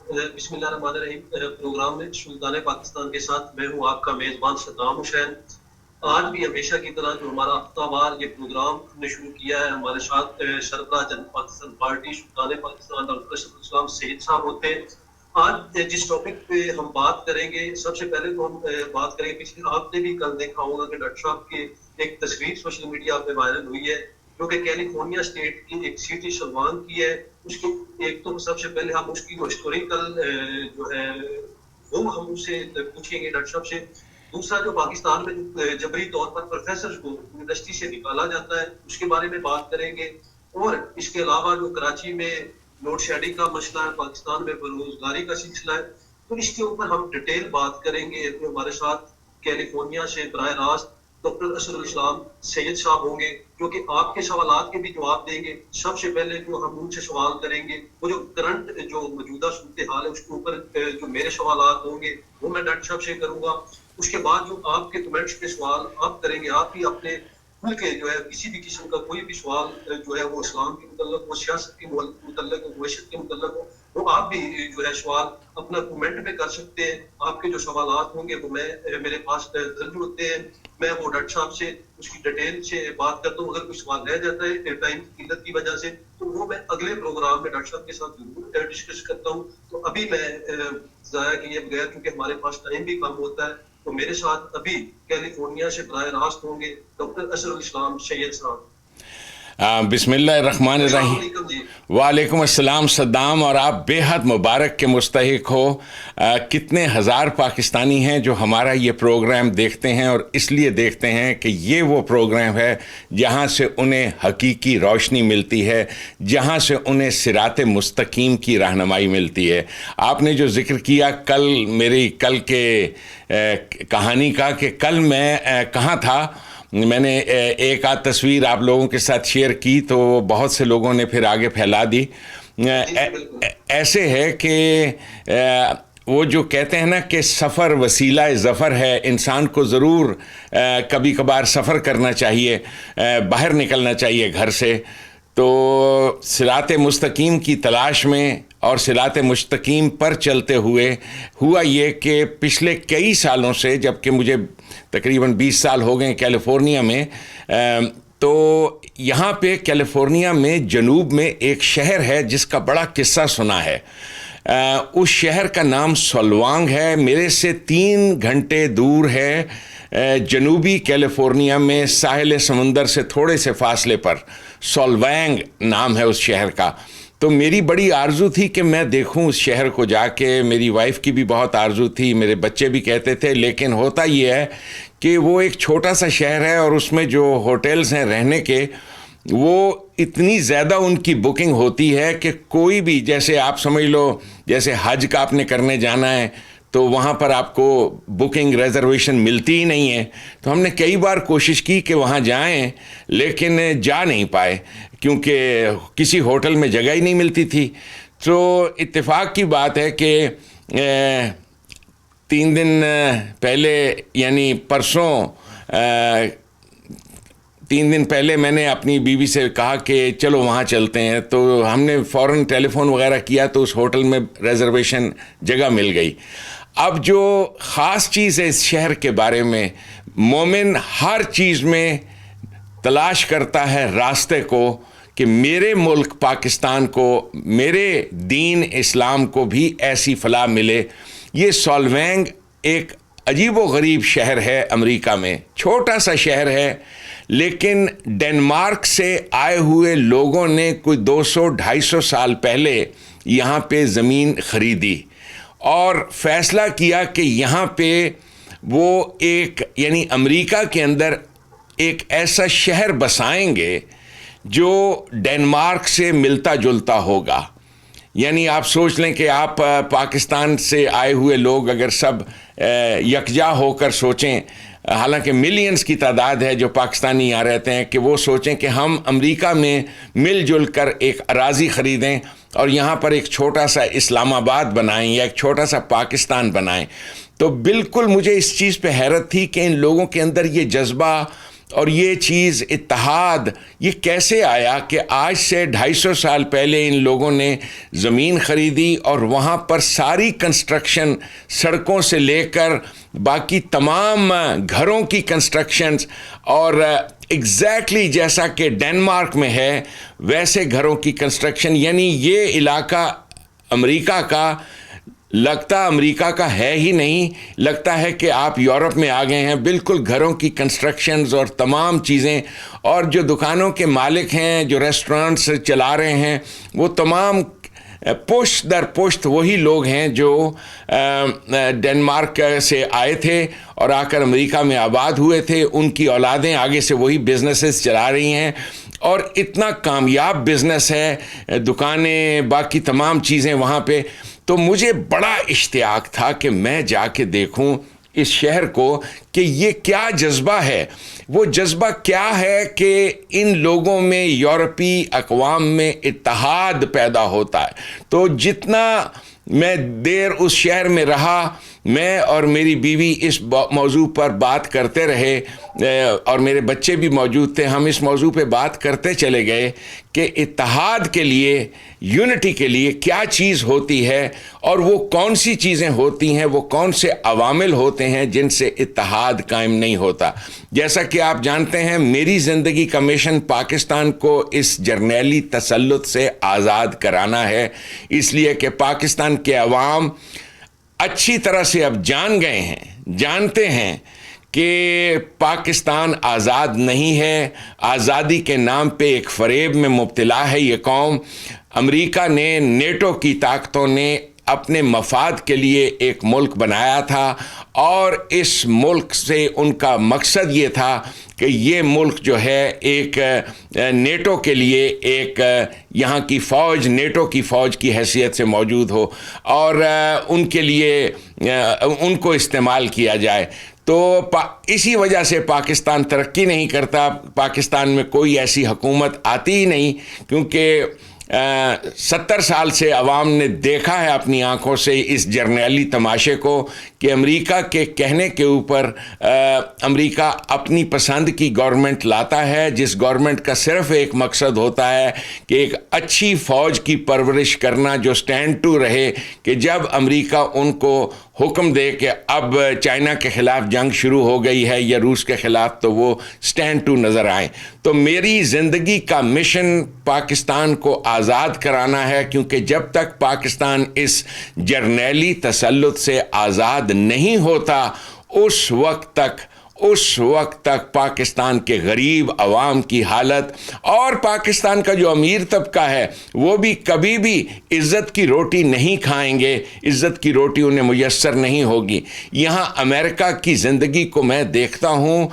بسم اللہ الرحمن الرحیم. پروگرام میں سلطان پاکستان کے ساتھ میں ہوں آپ کا میزبان صدام حسین. آج بھی ہمیشہ کی طرح جو ہمارا ہفتہ وار یہ پروگرام ہم نے شروع کیا ہے، ہمارے ساتھ سربراہ جنتا پاکستان پارٹی سلطان پاکستان ڈاکٹر اسد الاسلام سید صاحب ہوتے ہیں. آج جس ٹاپک پہ ہم بات کریں گے، سب سے پہلے تو ہم بات کریں گے، پچھلے آپ نے بھی کل دیکھا ہوگا کہ ڈاکٹر صاحب کی ایک تصویر سوشل میڈیا پہ وائرل ہوئی ہے جو کہ کیلیفورنیا اسٹیٹ کی ایک سٹی شلوان کی ہے. اس کی ایک تو سب سے پہلے ہم اس کی ہسٹوریکل جو ہے وہ ہم اس سے پوچھیں گے ڈاکٹر صاحب سے. دوسرا جو پاکستان میں جبری طور پر پروفیسر کو یونیورسٹی سے نکالا جاتا ہے اس کے بارے میں بات کریں گے. اور اس کے علاوہ جو کراچی میں لوڈ شیڈنگ کا مسئلہ ہے، پاکستان میں بے روزگاری کا سلسلہ ہے، تو اس کے اوپر ہم ڈیٹیل بات کریں گے. ہمارے ساتھ کیلیفورنیا سے براہ راست ڈاکٹر اسد الاسلام سید صاحب ہوں گے جو کہ آپ کے سوالات کے بھی جواب دیں گے. سب سے پہلے جو ہم ان سے سوال کریں گے وہ جو کرنٹ جو موجودہ صورتحال ہے اس کے اوپر جو میرے سوالات ہوں گے وہ میں ڈاکٹر صاحب سے کروں گا. اس کے بعد جو آپ کے کمنٹس کے سوال آپ کریں گے، آپ بھی اپنے کھل کے جو ہے کسی بھی قسم کا کوئی بھی سوال جو ہے وہ اسلام کے متعلق ہو، سیاست کے متعلق ہو، معیشت کے متعلق ہو، وہ آپ بھی جو ہے سوال اپنا کومنٹ میں کر سکتے ہیں. آپ کے جو سوالات ہوں گے وہ میرے پاس درج ہوتے ہیں، میں وہ ڈاکٹر صاحب سے اس کی ڈیٹیل سے بات کرتا ہوں. اگر کوئی سوال رہ جاتا ہے ٹائم کی قلت کی وجہ سے تو وہ میں اگلے پروگرام میں ڈاکٹر صاحب کے ساتھ ضرور ڈسکس کرتا ہوں. تو ابھی میں ضائع کیے بغیر، کیونکہ ہمارے پاس ٹائم بھی کم ہوتا ہے، تو میرے ساتھ ابھی کیلیفورنیا سے براہ راست ہوں گے ڈاکٹر اسد الاسلام سید صاحب. بسم اللہ الرحمن السلام الرحیم. علیکم جی. وعلیکم السلام صدام، اور آپ بے حد مبارک کے مستحق ہو. کتنے ہزار پاکستانی ہیں جو ہمارا یہ پروگرام دیکھتے ہیں، اور اس لیے دیکھتے ہیں کہ یہ وہ پروگرام ہے جہاں سے انہیں حقیقی روشنی ملتی ہے، جہاں سے انہیں صراط مستقیم کی رہنمائی ملتی ہے. آپ نے جو ذکر کیا میری کل کے کہانی کا، کہ کل میں کہاں تھا، میں نے ایک آدھ تصویر آپ لوگوں کے ساتھ شیئر کی تو بہت سے لوگوں نے پھر آگے پھیلا دی. ایسے ہے کہ وہ جو کہتے ہیں نا کہ سفر وسیلہ ظفر ہے، انسان کو ضرور کبھی کبھار سفر کرنا چاہیے، باہر نکلنا چاہیے گھر سے. تو صراط مستقیم کی تلاش میں اور صراط مستقیم پر چلتے ہوئے ہوا یہ کہ پچھلے کئی سالوں سے، جب کہ مجھے تقریباً 20 سال ہو گئے کیلیفورنیا میں، تو یہاں پہ کیلیفورنیا میں جنوب میں ایک شہر ہے جس کا بڑا قصہ سنا ہے. اس شہر کا نام سولوانگ ہے. میرے سے 3 گھنٹے دور ہے، جنوبی کیلیفورنیا میں ساحل سمندر سے تھوڑے سے فاصلے پر. سولوانگ نام ہے اس شہر کا. تو میری بڑی آرزو تھی کہ میں دیکھوں اس شہر کو جا کے. میری وائف کی بھی بہت آرزو تھی، میرے بچے بھی کہتے تھے. لیکن ہوتا یہ ہے کہ وہ ایک چھوٹا سا شہر ہے، اور اس میں جو ہوٹلز ہیں رہنے کے، وہ اتنی زیادہ ان کی بکنگ ہوتی ہے کہ کوئی بھی، جیسے آپ سمجھ لو جیسے حج کا آپ نے کرنے جانا ہے تو وہاں پر آپ کو بکنگ ریزرویشن ملتی ہی نہیں ہے. تو ہم نے کئی بار کوشش کی کہ وہاں جائیں، لیکن جا نہیں پائے کیونکہ کسی ہوٹل میں جگہ ہی نہیں ملتی تھی. تو اتفاق کی بات ہے کہ 3 دن پہلے، یعنی پرسوں 3 دن پہلے میں نے اپنی بیوی سے کہا کہ چلو وہاں چلتے ہیں. تو ہم نے فوراً ٹیلی فون وغیرہ کیا تو اس ہوٹل میں ریزرویشن جگہ مل گئی. اب جو خاص چیز ہے اس شہر کے بارے میں، مومن ہر چیز میں تلاش کرتا ہے راستے کو کہ میرے ملک پاکستان کو، میرے دین اسلام کو بھی ایسی فلاح ملے. یہ سولوانگ ایک عجیب و غریب شہر ہے امریکہ میں، چھوٹا سا شہر ہے، لیکن ڈنمارک سے آئے ہوئے لوگوں نے کوئی 200-250 سال پہلے یہاں پہ زمین خریدی اور فیصلہ کیا کہ یہاں پہ وہ ایک، یعنی امریکہ کے اندر ایک ایسا شہر بسائیں گے جو ڈنمارک سے ملتا جلتا ہوگا. یعنی آپ سوچ لیں کہ آپ پاکستان سے آئے ہوئے لوگ اگر سب یکجا ہو کر سوچیں، حالانکہ ملینز کی تعداد ہے جو پاکستانی یہاں رہتے ہیں، کہ وہ سوچیں کہ ہم امریکہ میں مل جل کر ایک اراضی خریدیں اور یہاں پر ایک چھوٹا سا اسلام آباد بنائیں یا ایک چھوٹا سا پاکستان بنائیں. تو بالکل مجھے اس چیز پہ حیرت تھی کہ ان لوگوں کے اندر یہ جذبہ اور یہ چیز اتحاد یہ کیسے آیا کہ آج سے 250 سال پہلے ان لوگوں نے زمین خریدی اور وہاں پر ساری کنسٹرکشن سڑکوں سے لے کر باقی تمام گھروں کی کنسٹرکشنز اور ایگزیکٹلی جیسا کہ ڈنمارک میں ہے ویسے گھروں کی کنسٹرکشن، یعنی یہ علاقہ امریکہ کا لگتا امریکہ کا ہے ہی نہیں، لگتا ہے کہ آپ یورپ میں آ گئے ہیں۔ بالکل گھروں کی کنسٹرکشنز اور تمام چیزیں، اور جو دکانوں کے مالک ہیں، جو ریسٹورانٹس چلا رہے ہیں، وہ تمام پشت در پشت وہی لوگ ہیں جو ڈنمارک سے آئے تھے اور آ کر امریکہ میں آباد ہوئے تھے۔ ان کی اولادیں آگے سے وہی بزنسز چلا رہی ہیں اور اتنا کامیاب بزنس ہے، دکانیں باقی تمام چیزیں وہاں پہ۔ تو مجھے بڑا اشتیاق تھا کہ میں جا کے دیکھوں اس شہر کو کہ یہ کیا جذبہ ہے، وہ جذبہ کیا ہے کہ ان لوگوں میں، یورپی اقوام میں اتحاد پیدا ہوتا ہے۔ تو جتنا میں دیر اس شہر میں رہا، میں اور میری بیوی اس موضوع پر بات کرتے رہے اور میرے بچے بھی موجود تھے۔ ہم اس موضوع پہ بات کرتے چلے گئے کہ اتحاد کے لیے، یونٹی کے لیے کیا چیز ہوتی ہے اور وہ کون سی چیزیں ہوتی ہیں، وہ کون سے عوامل ہوتے ہیں جن سے اتحاد قائم نہیں ہوتا۔ جیسا کہ آپ جانتے ہیں میری زندگی کا مشن پاکستان کو اس جرنیلی تسلط سے آزاد کرانا ہے، اس لیے کہ پاکستان کے عوام اچھی طرح سے اب جان گئے ہیں، جانتے ہیں کہ پاکستان آزاد نہیں ہے، آزادی کے نام پہ ایک فریب میں مبتلا ہے یہ قوم۔ امریکہ نے، نیٹو کی طاقتوں نے اپنے مفاد کے لیے ایک ملک بنایا تھا اور اس ملک سے ان کا مقصد یہ تھا کہ یہ ملک جو ہے ایک نیٹو کے لیے ایک یہاں کی فوج، نیٹو کی فوج کی حیثیت سے موجود ہو اور ان کے لیے ان کو استعمال کیا جائے۔ تو اسی وجہ سے پاکستان ترقی نہیں کرتا، پاکستان میں کوئی ایسی حکومت آتی ہی نہیں، کیونکہ 70 سال سے عوام نے دیکھا ہے اپنی آنکھوں سے اس جرنیلی تماشے کو کہ امریکہ کے کہنے کے اوپر امریکہ اپنی پسند کی گورنمنٹ لاتا ہے، جس گورنمنٹ کا صرف ایک مقصد ہوتا ہے کہ ایک اچھی فوج کی پرورش کرنا جو سٹینڈ ٹو رہے، کہ جب امریکہ ان کو حکم دے کہ اب چائنا کے خلاف جنگ شروع ہو گئی ہے یا روس کے خلاف، تو وہ سٹینڈ ٹو نظر آئیں۔ تو میری زندگی کا مشن پاکستان کو آزاد کرانا ہے، کیونکہ جب تک پاکستان اس جرنیلی تسلط سے آزاد نہیں ہوتا اس وقت تک پاکستان کے غریب عوام کی حالت اور پاکستان کا جو امیر طبقہ ہے وہ بھی کبھی بھی عزت کی روٹی نہیں کھائیں گے، عزت کی روٹی انہیں میسر نہیں ہوگی۔ یہاں امریکہ کی زندگی کو میں دیکھتا ہوں،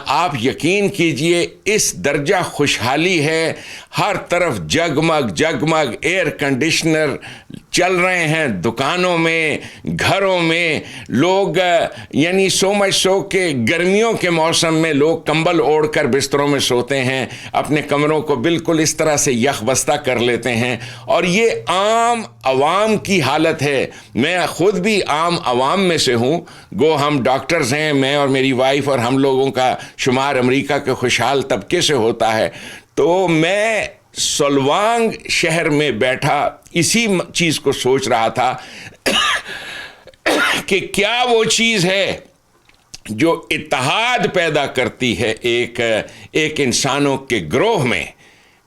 آپ یقین کیجئے اس درجہ خوشحالی ہے، ہر طرف جگمگ ایئر کنڈیشنر چل رہے ہیں، دکانوں میں، گھروں میں لوگ، یعنی سو مچ سو کہ گرمیوں کے موسم میں لوگ کمبل اوڑھ کر بستروں میں سوتے ہیں، اپنے کمروں کو بالکل اس طرح سے یخ بستہ کر لیتے ہیں، اور یہ عام عوام کی حالت ہے۔ میں خود بھی عام عوام میں سے ہوں، گو ہم ڈاکٹرز ہیں، میں اور میری وائف، اور ہم لوگوں کا شمار امریکہ کے خوشحال طبقے سے ہوتا ہے۔ تو میں سولوانگ شہر میں بیٹھا اسی چیز کو سوچ رہا تھا کہ کیا وہ چیز ہے جو اتحاد پیدا کرتی ہے ایک انسانوں کے گروہ میں،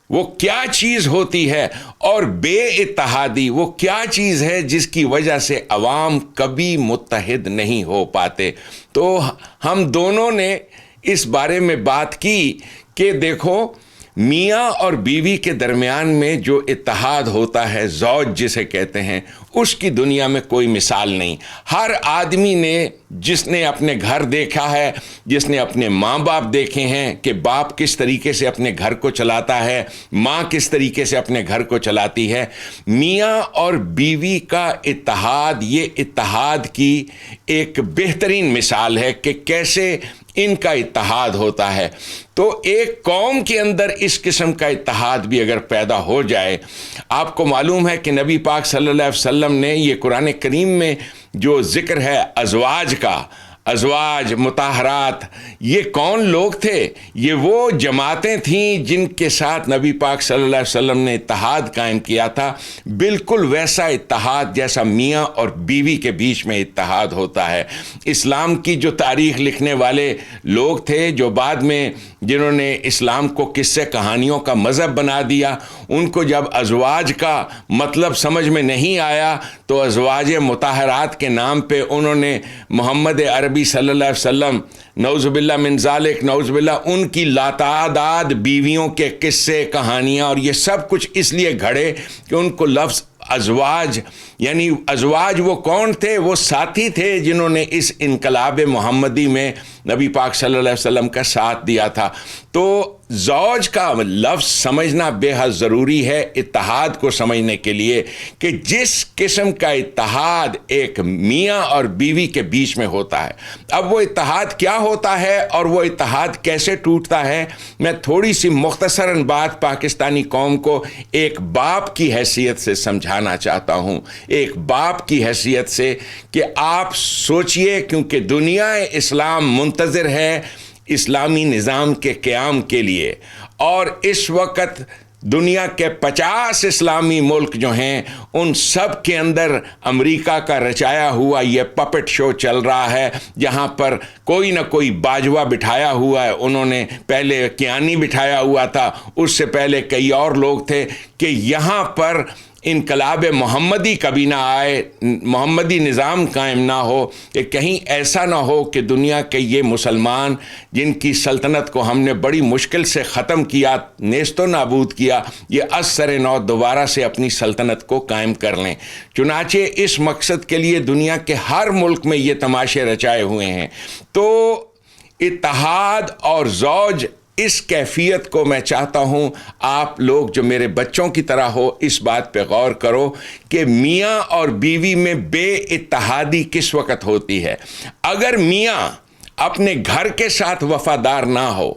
وہ کیا چیز ہوتی ہے، اور بے اتحادی وہ کیا چیز ہے جس کی وجہ سے عوام کبھی متحد نہیں ہو پاتے۔ تو ہم دونوں نے اس بارے میں بات کی کہ دیکھو، میاں اور بیوی کے درمیان میں جو اتحاد ہوتا ہے، زوج جسے کہتے ہیں، اس کی دنیا میں کوئی مثال نہیں۔ ہر آدمی نے، جس نے اپنے گھر دیکھا ہے، جس نے اپنے ماں باپ دیکھے ہیں کہ باپ کس طریقے سے اپنے گھر کو چلاتا ہے، ماں کس طریقے سے اپنے گھر کو چلاتی ہے، میاں اور بیوی کا اتحاد، یہ اتحاد کی ایک بہترین مثال ہے کہ کیسے ان کا اتحاد ہوتا ہے۔ تو ایک قوم کے اندر اس قسم کا اتحاد بھی اگر پیدا ہو جائے، آپ کو معلوم ہے کہ نبی پاک صلی اللہ علیہ وسلم نے یہ قرآن کریم میں جو ذکر ہے ازواج کا، ازواج مطہرات، یہ کون لوگ تھے؟ یہ وہ جماعتیں تھیں جن کے ساتھ نبی پاک صلی اللہ علیہ وسلم نے اتحاد قائم کیا تھا، بالکل ویسا اتحاد جیسا میاں اور بیوی کے بیچ میں اتحاد ہوتا ہے۔ اسلام کی جو تاریخ لکھنے والے لوگ تھے، جو بعد میں جنہوں نے اسلام کو قصے کہانیوں کا مذہب بنا دیا، ان کو جب ازواج کا مطلب سمجھ میں نہیں آیا تو ازواج مطہرات کے نام پہ انہوں نے محمد عربی صلی اللہ علیہ وسلم، نعوذ باللہ من ذالک، نعوذ باللہ، ان کی لاتعداد بیویوں کے قصے کہانیاں اور یہ سب کچھ اس لیے گھڑے کہ ان کو لفظ ازواج، یعنی ازواج وہ کون تھے؟ وہ ساتھی تھے جنہوں نے اس انقلاب محمدی میں نبی پاک صلی اللہ علیہ وسلم کا ساتھ دیا تھا۔ تو زوج کا لفظ سمجھنا بے حد ضروری ہے اتحاد کو سمجھنے کے لیے، کہ جس قسم کا اتحاد ایک میاں اور بیوی کے بیچ میں ہوتا ہے۔ اب وہ اتحاد کیا ہوتا ہے اور وہ اتحاد کیسے ٹوٹتا ہے، میں تھوڑی سی مختصراً بات پاکستانی قوم کو ایک باپ کی حیثیت سے سمجھانا چاہتا ہوں، ایک باپ کی حیثیت سے، کہ آپ سوچئے، کیونکہ دنیا اسلام منتظر ہے اسلامی نظام کے قیام کے لیے، اور اس وقت دنیا کے 50 اسلامی ملک جو ہیں ان سب کے اندر امریکہ کا رچایا ہوا یہ پپٹ شو چل رہا ہے، جہاں پر کوئی نہ کوئی باجوہ بٹھایا ہوا ہے۔ انہوں نے پہلے کیانی بٹھایا ہوا تھا، اس سے پہلے کئی اور لوگ تھے، کہ یہاں پر انقلاب محمدی کبھی نہ آئے، محمدی نظام قائم نہ ہو، کہ کہیں ایسا نہ ہو کہ دنیا کے یہ مسلمان جن کی سلطنت کو ہم نے بڑی مشکل سے ختم کیا، نیست و نابود کیا، یہ از سر نو دوبارہ سے اپنی سلطنت کو قائم کر لیں۔ چنانچہ اس مقصد کے لیے دنیا کے ہر ملک میں یہ تماشے رچائے ہوئے ہیں۔ تو اتحاد اور زوج، اس کیفیت کو میں چاہتا ہوں آپ لوگ جو میرے بچوں کی طرح ہو اس بات پہ غور کرو کہ میاں اور بیوی میں بے اتحادی کس وقت ہوتی ہے۔ اگر میاں اپنے گھر کے ساتھ وفادار نہ ہو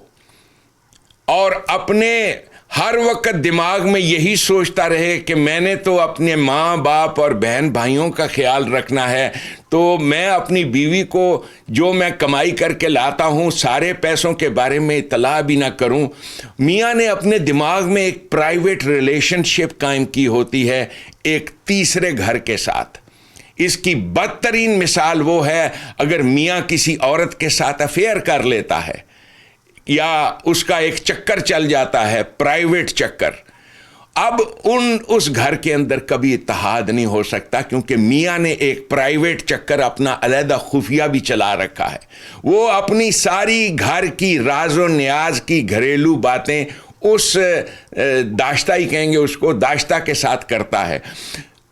اور اپنے ہر وقت دماغ میں یہی سوچتا رہے کہ میں نے تو اپنے ماں باپ اور بہن بھائیوں کا خیال رکھنا ہے، تو میں اپنی بیوی کو جو میں کمائی کر کے لاتا ہوں سارے پیسوں کے بارے میں اطلاع بھی نہ کروں۔ میاں نے اپنے دماغ میں ایک پرائیویٹ ریلیشن شپ قائم کی ہوتی ہے ایک تیسرے گھر کے ساتھ۔ اس کی بدترین مثال وہ ہے اگر میاں کسی عورت کے ساتھ افیئر کر لیتا ہے یا اس کا ایک چکر چل جاتا ہے، پرائیویٹ چکر، اب اس گھر کے اندر کبھی اتحاد نہیں ہو سکتا، کیونکہ میاں نے ایک پرائیویٹ چکر اپنا علیحدہ خفیہ بھی چلا رکھا ہے۔ وہ اپنی ساری گھر کی راز و نیاز کی گھریلو باتیں اس داشتہ ہی کہیں گے اس کو، داشتہ کے ساتھ کرتا ہے۔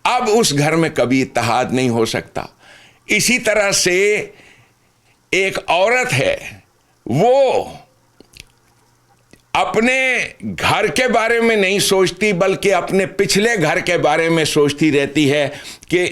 اب اس گھر میں کبھی اتحاد نہیں ہو سکتا۔ اسی طرح سے ایک عورت ہے، وہ اپنے گھر کے بارے میں نہیں سوچتی بلکہ اپنے پچھلے گھر کے بارے میں سوچتی رہتی ہے کہ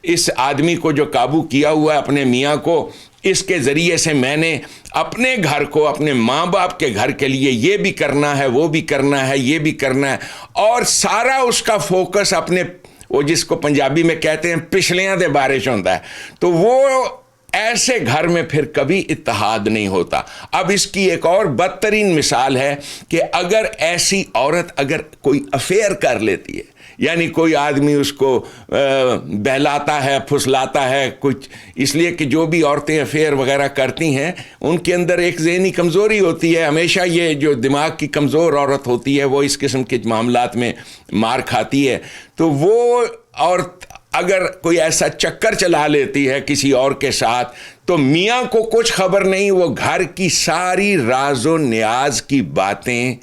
اس آدمی کو جو قابو کیا ہوا ہے اپنے میاں کو، اس کے ذریعے سے میں نے اپنے گھر کو، اپنے ماں باپ کے گھر کے لیے یہ بھی کرنا ہے، وہ بھی کرنا ہے، یہ بھی کرنا ہے، اور سارا اس کا فوکس اپنے، وہ جس کو پنجابی میں کہتے ہیں پچھلیاں دے بارے چ ہوتا ہے۔ تو وہ ایسے گھر میں پھر کبھی اتحاد نہیں ہوتا۔ اب اس کی ایک اور بدترین مثال ہے کہ اگر ایسی عورت اگر کوئی افیئر کر لیتی ہے، یعنی کوئی آدمی اس کو بہلاتا ہے، پھسلاتا ہے کچھ، اس لیے کہ جو بھی عورتیں افیئر وغیرہ کرتی ہیں ان کے اندر ایک ذہنی کمزوری ہوتی ہے، ہمیشہ یہ جو دماغ کی کمزور عورت ہوتی ہے وہ اس قسم کے معاملات میں مار کھاتی ہے۔ تو وہ عورت اگر کوئی ایسا چکر چلا لیتی ہے کسی اور کے ساتھ تو میاں کو کچھ خبر نہیں، وہ گھر کی ساری راز و نیاز کی باتیں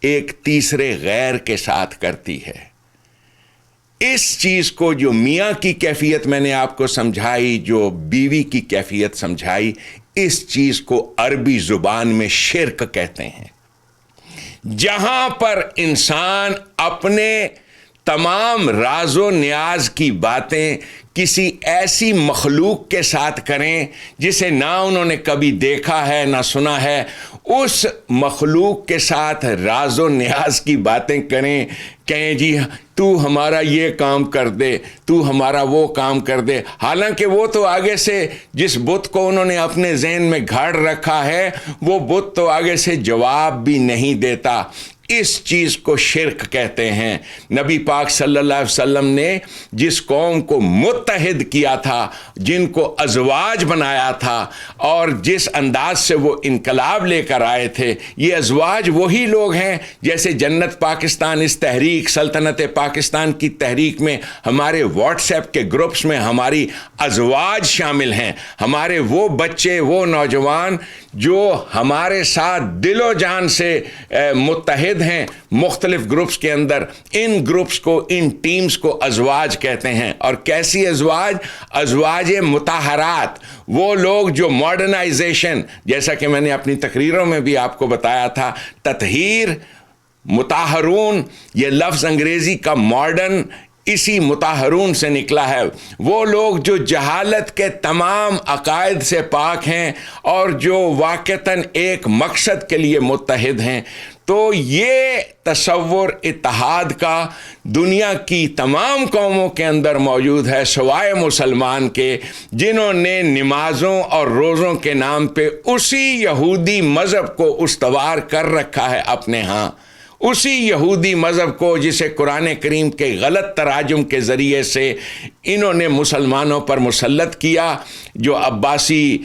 ایک تیسرے غیر کے ساتھ کرتی ہے۔ اس چیز کو جو میاں کی کیفیت میں نے آپ کو سمجھائی، جو بیوی کی کیفیت سمجھائی، اس چیز کو عربی زبان میں شرک کہتے ہیں، جہاں پر انسان اپنے تمام راز و نیاز کی باتیں کسی ایسی مخلوق کے ساتھ کریں جسے نہ انہوں نے کبھی دیکھا ہے نہ سنا ہے، اس مخلوق کے ساتھ راز و نیاز کی باتیں کریں، کہیں جی تو ہمارا یہ کام کر دے، تو ہمارا وہ کام کر دے، حالانکہ وہ تو آگے سے جس بت کو انہوں نے اپنے ذہن میں گھاڑ رکھا ہے وہ بت تو آگے سے جواب بھی نہیں دیتا۔ اس چیز کو شرک کہتے ہیں۔ نبی پاک صلی اللہ علیہ وسلم نے جس قوم کو متحد کیا تھا، جن کو ازواج بنایا تھا، اور جس انداز سے وہ انقلاب لے کر آئے تھے، یہ ازواج وہی لوگ ہیں جیسے جنت پاکستان اس تحریک، سلطنت پاکستان کی تحریک میں ہمارے واٹس ایپ کے گروپس میں ہماری ازواج شامل ہیں، ہمارے وہ بچے، وہ نوجوان جو ہمارے ساتھ دل و جان سے متحد ہیں مختلف گروپس کے اندر۔ ان گروپس کو، ان ٹیمز کو ازواج کہتے ہیں۔ اور کیسی ازواج؟ ازواج مطہرات، وہ لوگ جو ماڈرنائزیشن، جیسا کہ میں نے اپنی تقریروں میں بھی آپ کو بتایا تھا، تطہیر، مطہرون، یہ لفظ انگریزی کا ماڈرن اسی مطہرون سے نکلا ہے۔ وہ لوگ جو جہالت کے تمام عقائد سے پاک ہیں اور جو واقعتاً ایک مقصد کے لیے متحد ہیں۔ تو یہ تصور اتحاد کا دنیا کی تمام قوموں کے اندر موجود ہے سوائے مسلمان کے، جنہوں نے نمازوں اور روزوں کے نام پہ اسی یہودی مذہب کو استوار کر رکھا ہے اپنے ہاں، اسی یہودی مذہب کو جسے قرآن کریم کے غلط تراجم کے ذریعے سے انہوں نے مسلمانوں پر مسلط کیا، جو عباسی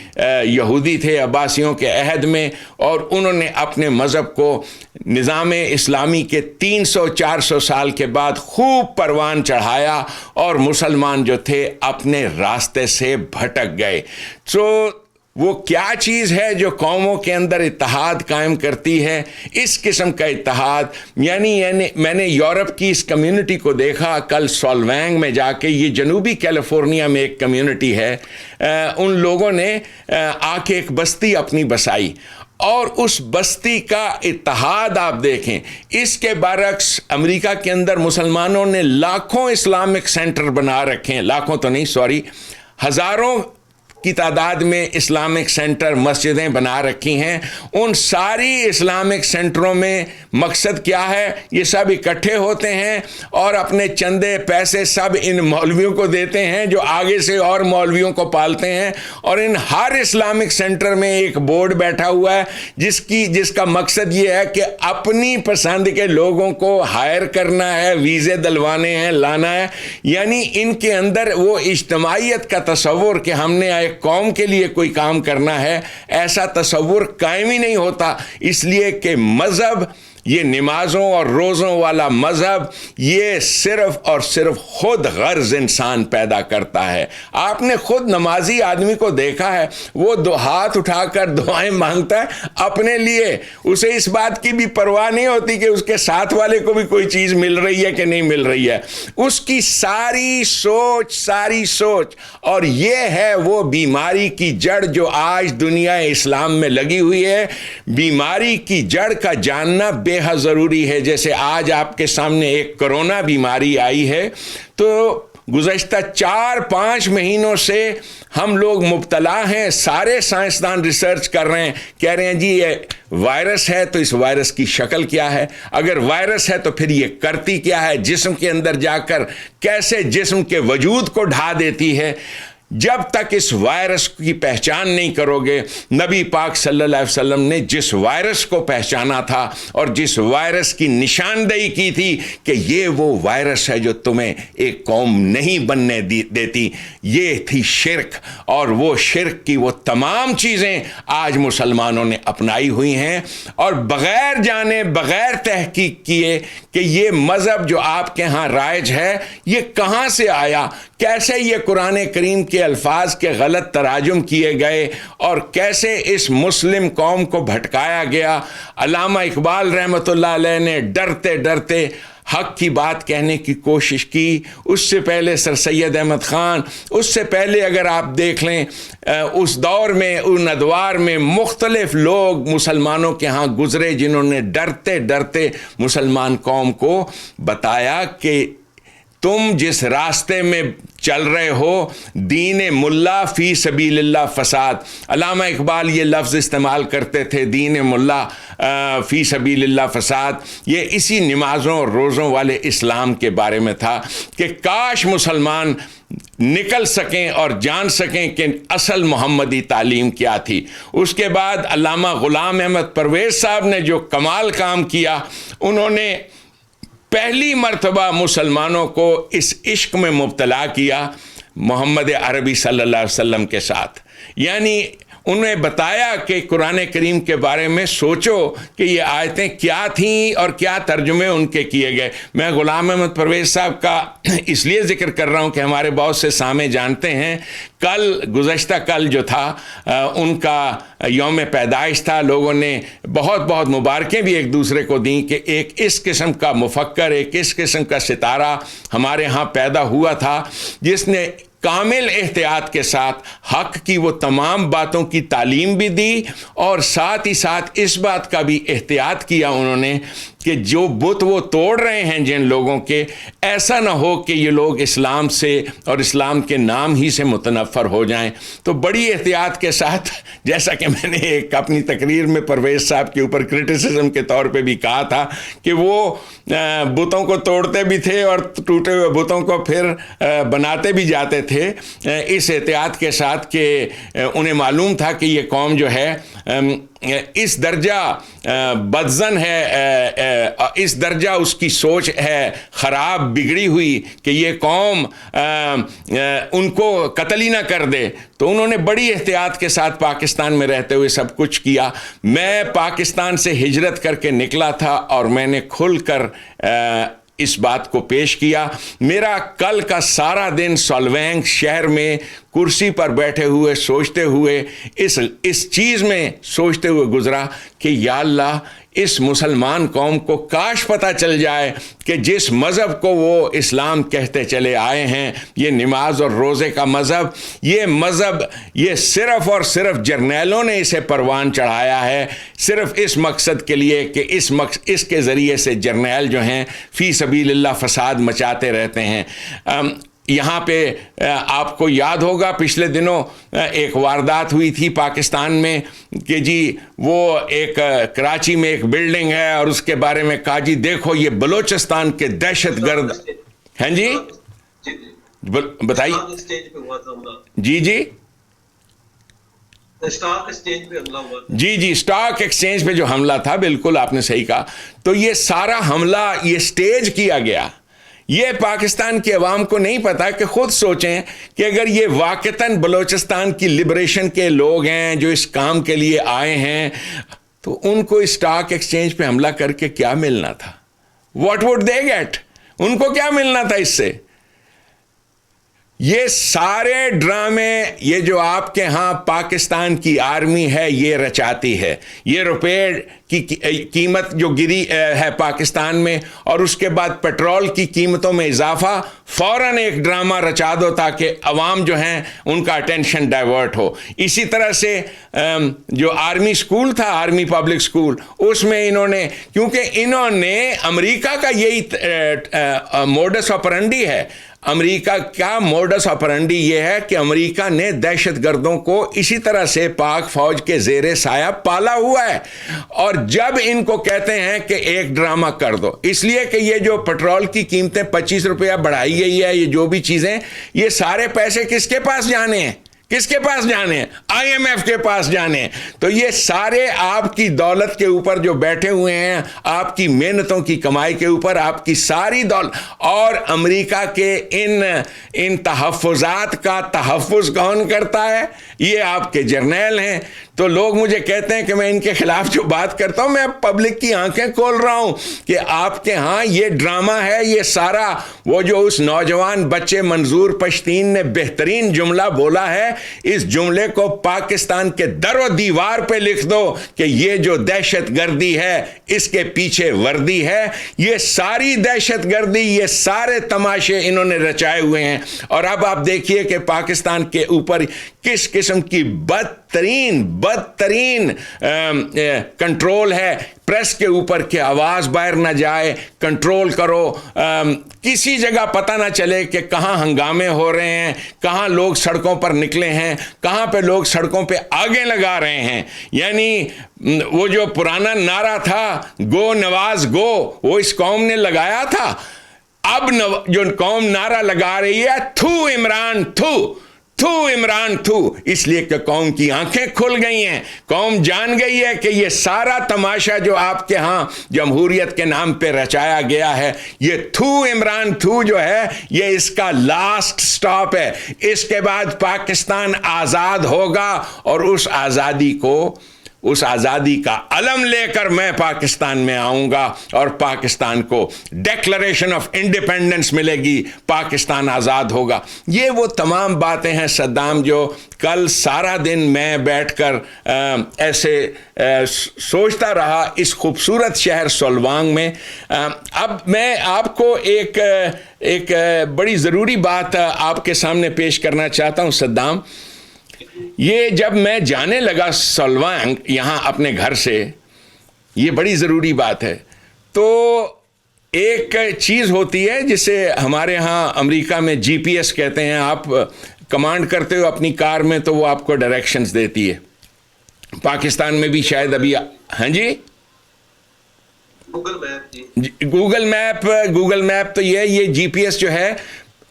یہودی تھے عباسیوں کے عہد میں، اور انہوں نے اپنے مذہب کو نظام اسلامی کے 300-400 سال کے بعد خوب پروان چڑھایا، اور مسلمان جو تھے اپنے راستے سے بھٹک گئے۔ وہ کیا چیز ہے جو قوموں کے اندر اتحاد قائم کرتی ہے؟ اس قسم کا اتحاد، یعنی میں نے یورپ کی اس کمیونٹی کو دیکھا کل سولوینگ میں جا کے، یہ جنوبی کیلیفورنیا میں ایک کمیونٹی ہے، ان لوگوں نے آ کے ایک بستی اپنی بسائی، اور اس بستی کا اتحاد آپ دیکھیں۔ اس کے برعکس امریکہ کے اندر مسلمانوں نے لاکھوں اسلامک سینٹر بنا رکھے ہیں، لاکھوں تو نہیں، ہزاروں کی تعداد میں اسلامک سینٹر، مسجدیں بنا رکھی ہیں۔ ان ساری اسلامک سینٹروں میں مقصد کیا ہے؟ یہ سب اکٹھے ہوتے ہیں اور اپنے چندے پیسے سب ان مولویوں کو دیتے ہیں جو آگے سے اور مولویوں کو پالتے ہیں، اور ان ہر اسلامک سینٹر میں ایک بورڈ بیٹھا ہوا ہے جس کا مقصد یہ ہے کہ اپنی پسند کے لوگوں کو ہائر کرنا ہے، ویزے دلوانے ہیں، لانا ہے۔ یعنی ان کے اندر وہ اجتماعیت کا تصور کہ ہم نے قوم کے لیے کوئی کام کرنا ہے، ایسا تصور قائم ہی نہیں ہوتا، اس لیے کہ مذہب، یہ نمازوں اور روزوں والا مذہب، یہ صرف اور صرف خود غرض انسان پیدا کرتا ہے۔ آپ نے خود نمازی آدمی کو دیکھا ہے، وہ دو ہاتھ اٹھا کر دعائیں مانگتا ہے اپنے لیے، اسے اس بات کی بھی پرواہ نہیں ہوتی کہ اس کے ساتھ والے کو بھی کوئی چیز مل رہی ہے کہ نہیں مل رہی ہے۔ اس کی ساری سوچ، اور یہ ہے وہ بیماری کی جڑ جو آج دنیا اسلام میں لگی ہوئی ہے۔ بیماری کی جڑ کا جاننا بے حد ضروری ہے۔ جیسے آج آپ کے سامنے ایک کرونا بیماری آئی ہے، تو گزشتہ 4-5 مہینوں سے ہم لوگ مبتلا ہیں، سارے سائنسدان ریسرچ کر رہے ہیں، کہہ رہے ہیں جی یہ وائرس ہے تو اس وائرس کی شکل کیا ہے، اگر وائرس ہے تو پھر یہ کرتی کیا ہے، جسم کے اندر جا کر کیسے جسم کے وجود کو ڈھا دیتی ہے۔ جب تک اس وائرس کی پہچان نہیں کرو گے، نبی پاک صلی اللہ علیہ وسلم نے جس وائرس کو پہچانا تھا اور جس وائرس کی نشاندہی کی تھی کہ یہ وہ وائرس ہے جو تمہیں ایک قوم نہیں بننے دیتی، یہ تھی شرک، اور وہ شرک کی وہ تمام چیزیں آج مسلمانوں نے اپنائی ہوئی ہیں، اور بغیر جانے، بغیر تحقیق کیے کہ یہ مذہب جو آپ کے ہاں رائج ہے یہ کہاں سے آیا، کیسے یہ قرآن کریم کے الفاظ کے غلط تراجم کیے گئے، اور کیسے اس مسلم قوم کو بھٹکایا گیا۔ علامہ اقبال رحمۃ اللہ علیہ نے ڈرتے ڈرتے حق کی بات کہنے کی کوشش کی، اس سے پہلے سر سید احمد خان، اس سے پہلے اگر آپ دیکھ لیں اس دور میں، ان ادوار میں مختلف لوگ مسلمانوں کے ہاں گزرے جنہوں نے ڈرتے ڈرتے مسلمان قوم کو بتایا کہ تم جس راستے میں چل رہے ہو دین ملا فی سبیل اللہ فساد. علامہ اقبال یہ لفظ استعمال کرتے تھے دین ملا فی سبیل اللہ فساد. یہ اسی نمازوں اور روزوں والے اسلام کے بارے میں تھا کہ کاش مسلمان نکل سکیں اور جان سکیں کہ اصل محمدی تعلیم کیا تھی. اس کے بعد علامہ غلام احمد پرویز صاحب نے جو کمال کام کیا, انہوں نے پہلی مرتبہ مسلمانوں کو اس عشق میں مبتلا کیا محمد عربی صلی اللہ علیہ وسلم کے ساتھ. یعنی انہیں بتایا کہ قرآن کریم کے بارے میں سوچو کہ یہ آیتیں کیا تھیں اور کیا ترجمے ان کے کیے گئے. میں غلام احمد پرویز صاحب کا اس لیے ذکر کر رہا ہوں کہ ہمارے بہت سے سامع جانتے ہیں گزشتہ کل جو تھا ان کا یوم پیدائش تھا. لوگوں نے بہت بہت مبارکیں بھی ایک دوسرے کو دیں کہ ایک اس قسم کا مفکر, ایک اس قسم کا ستارہ ہمارے ہاں پیدا ہوا تھا جس نے کامل احتیاط کے ساتھ حق کی وہ تمام باتوں کی تعلیم بھی دی اور ساتھ ہی ساتھ اس بات کا بھی احتیاط کیا انہوں نے کہ جو بت وہ توڑ رہے ہیں جن لوگوں کے, ایسا نہ ہو کہ یہ لوگ اسلام سے اور اسلام کے نام ہی سے متنفر ہو جائیں. تو بڑی احتیاط کے ساتھ, جیسا کہ میں نے ایک اپنی تقریر میں پرویز صاحب کے اوپر کرٹیسزم کے طور پہ بھی کہا تھا کہ وہ بتوں کو توڑتے بھی تھے اور ٹوٹے ہوئے بتوں کو پھر بناتے بھی جاتے تھے, اس احتیاط کے ساتھ کہ انہیں معلوم تھا کہ یہ قوم جو ہے اس درجہ بدزن ہے, اس درجہ اس کی سوچ ہے خراب بگڑی ہوئی کہ یہ قوم ان کو قتل ہی نہ کر دے. تو انہوں نے بڑی احتیاط کے ساتھ پاکستان میں رہتے ہوئے سب کچھ کیا. میں پاکستان سے ہجرت کر کے نکلا تھا اور میں نے کھل کر اس بات کو پیش کیا. میرا کل کا سارا دن سولوینگ شہر میں کرسی پر بیٹھے ہوئے سوچتے ہوئے اس چیز میں سوچتے ہوئے گزرا کہ یا اللہ اس مسلمان قوم کو کاش پتہ چل جائے کہ جس مذہب کو وہ اسلام کہتے چلے آئے ہیں, یہ نماز اور روزے کا مذہب, یہ مذہب یہ صرف اور صرف جرنیلوں نے اسے پروان چڑھایا ہے صرف اس مقصد کے لیے کہ اس کے ذریعے سے جرنیل جو ہیں فی سبیل اللہ فساد مچاتے رہتے ہیں. یہاں پہ آپ کو یاد ہوگا پچھلے دنوں ایک واردات ہوئی تھی پاکستان میں کہ جی وہ ایک کراچی میں ایک بلڈنگ ہے اور اس کے بارے میں کہا جی دیکھو یہ بلوچستان کے دہشت گرد ہیں. جی بتائیے. جی جی جی اسٹاک ایکسچینج پہ جو حملہ تھا, بالکل آپ نے صحیح کہا. تو یہ سارا حملہ یہ سٹیج کیا گیا. یہ پاکستان کی عوام کو نہیں پتا کہ خود سوچیں کہ اگر یہ واقعتاً بلوچستان کی لبریشن کے لوگ ہیں جو اس کام کے لیے آئے ہیں تو ان کو اسٹاک ایکسچینج پہ حملہ کر کے کیا ملنا تھا؟ What would they get? ان کو کیا ملنا تھا اس سے؟ یہ سارے ڈرامے یہ جو آپ کے ہاں پاکستان کی آرمی ہے یہ رچاتی ہے. یہ روپے کی قیمت جو گری ہے پاکستان میں اور اس کے بعد پیٹرول کی قیمتوں میں اضافہ, فوراً ایک ڈرامہ رچا دو تاکہ عوام جو ہیں ان کا اٹینشن ڈائیورٹ ہو. اسی طرح سے جو آرمی سکول تھا, آرمی پبلک سکول, اس میں انہوں نے, کیونکہ انہوں نے امریکہ کا یہی موڈس آپرنڈی ہے, امریکہ کا موڈس آپرنڈی یہ ہے کہ امریکہ نے دہشت گردوں کو اسی طرح سے پاک فوج کے زیر سایہ پالا ہوا ہے. اور جب ان کو کہتے ہیں کہ ایک ڈرامہ کر دو, اس لیے کہ یہ جو پیٹرول کی قیمتیں 25 روپیہ بڑھائی گئی ہے, یہ جو بھی چیزیں, یہ سارے پیسے کس کے پاس جانے ہیں؟ کس کے پاس جانے ہیں؟ آئی ایم ایف کے پاس جانے ہیں. تو یہ سارے آپ کی دولت کے اوپر جو بیٹھے ہوئے ہیں, آپ کی محنتوں کی کمائی کے اوپر آپ کی ساری دولت, اور امریکہ کے ان تحفظات کا تحفظ کون کرتا ہے؟ یہ آپ کے جرنیل ہیں. تو لوگ مجھے کہتے ہیں کہ میں ان کے خلاف جو بات کرتا ہوں, میں پبلک کی آنکھیں کھول رہا ہوں کہ آپ کے ہاں یہ ڈرامہ ہے. یہ سارا وہ جو اس نوجوان بچے منظور پشتین نے بہترین جملہ بولا ہے, اس جملے کو پاکستان کے در و دیوار پہ لکھ دو کہ یہ جو دہشت گردی ہے اس کے پیچھے وردی ہے. یہ ساری دہشت گردی, یہ سارے تماشے انہوں نے رچائے ہوئے ہیں. اور اب آپ دیکھیے کہ پاکستان کے اوپر کس قسم کی ترین بدترین کنٹرول ہے پریس کے اوپر کہ آواز باہر نہ جائے, کنٹرول کرو, کسی جگہ پتہ نہ چلے کہ کہاں ہنگامے ہو رہے ہیں, کہاں لوگ سڑکوں پر نکلے ہیں, کہاں پہ لوگ سڑکوں پہ آگے لگا رہے ہیں. یعنی وہ جو پرانا نعرہ تھا گو نواز گو, وہ اس قوم نے لگایا تھا. اب جو قوم نعرہ لگا رہی ہے تھو عمران تھو, تھو عمران تھو, اس لیے کہ قوم کی آنکھیں کھل گئی ہیں. قوم جان گئی ہے کہ یہ سارا تماشا جو آپ کے ہاں جمہوریت کے نام پہ رچایا گیا ہے, یہ تھو عمران تھو جو ہے یہ اس کا لاسٹ سٹاپ ہے. اس کے بعد پاکستان آزاد ہوگا اور اس آزادی کا علم لے کر میں پاکستان میں آؤں گا اور پاکستان کو ڈیکلریشن آف انڈیپینڈنس ملے گی, پاکستان آزاد ہوگا. یہ وہ تمام باتیں ہیں صدام جو کل سارا دن میں بیٹھ کر ایسے سوچتا رہا اس خوبصورت شہر سولوانگ میں. اب میں آپ کو ایک بڑی ضروری بات آپ کے سامنے پیش کرنا چاہتا ہوں صدام. یہ جب میں جانے لگا سولوانگ یہاں اپنے گھر سے, یہ بڑی ضروری بات ہے, تو ایک چیز ہوتی ہے جسے ہمارے ہاں امریکہ میں جی پی ایس کہتے ہیں. آپ کمانڈ کرتے ہو اپنی کار میں تو وہ آپ کو ڈائریکشنز دیتی ہے. پاکستان میں بھی شاید ابھی, ہاں جی, گوگل میپ تو یہ جی پی ایس جو ہے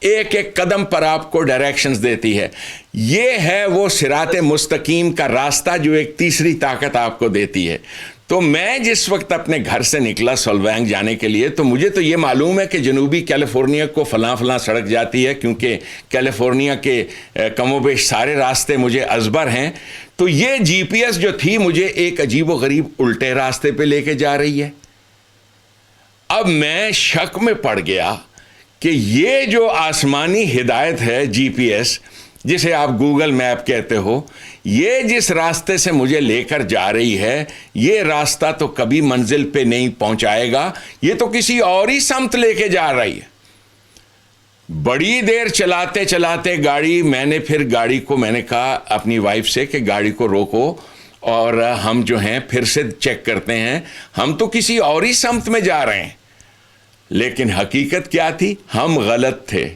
ایک ایک قدم پر آپ کو ڈائریکشنز دیتی ہے. یہ ہے وہ صراط مستقیم کا راستہ جو ایک تیسری طاقت آپ کو دیتی ہے. تو میں جس وقت اپنے گھر سے نکلا سولوانگ جانے کے لیے تو مجھے تو یہ معلوم ہے کہ جنوبی کیلیفورنیا کو فلاں سڑک جاتی ہے, کیونکہ کیلیفورنیا کے کم و بیش سارے راستے مجھے ازبر ہیں. تو یہ جی پی ایس جو تھی مجھے ایک عجیب و غریب الٹے راستے پہ لے کے جا رہی ہے. اب میں شک میں پڑ گیا کہ یہ جو آسمانی ہدایت ہے جی پی ایس جسے آپ گوگل میپ کہتے ہو, یہ جس راستے سے مجھے لے کر جا رہی ہے یہ راستہ تو کبھی منزل پہ نہیں پہنچائے گا, یہ تو کسی اور ہی سمت لے کے جا رہی ہے. بڑی دیر چلاتے چلاتے گاڑی, میں نے کہا اپنی وائف سے کہ گاڑی کو روکو اور ہم جو ہیں پھر سے چیک کرتے ہیں, ہم تو کسی اور ہی سمت میں جا رہے ہیں. لیکن حقیقت کیا تھی, ہم غلط تھے.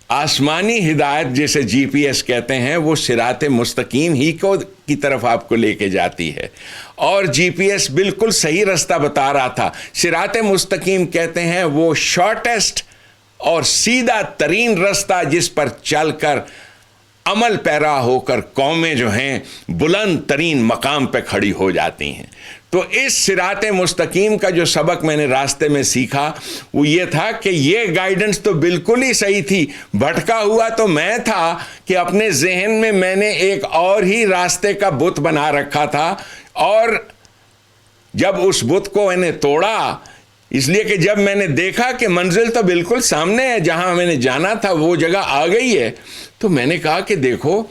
آسمانی ہدایت جسے جی پی ایس کہتے ہیں وہ صراط مستقیم ہی کی طرف آپ کو لے کے جاتی ہے, اور جی پی ایس بالکل صحیح راستہ بتا رہا تھا. صراط مستقیم کہتے ہیں وہ شارٹیسٹ اور سیدھا ترین راستہ جس پر چل کر عمل پیرا ہو کر قومیں جو ہیں بلند ترین مقام پہ کھڑی ہو جاتی ہیں. تو اس صراط مستقیم کا جو سبق میں نے راستے میں سیکھا وہ یہ تھا کہ یہ گائیڈنس تو بالکل ہی صحیح تھی. بھٹکا ہوا تو میں تھا کہ اپنے ذہن میں میں نے ایک اور ہی راستے کا بت بنا رکھا تھا, اور جب اس بت کو میں نے توڑا, اس لیے کہ جب میں نے دیکھا کہ منزل تو بالکل سامنے ہے, جہاں میں نے جانا تھا وہ جگہ آ گئی ہے, تو میں نے کہا کہ دیکھو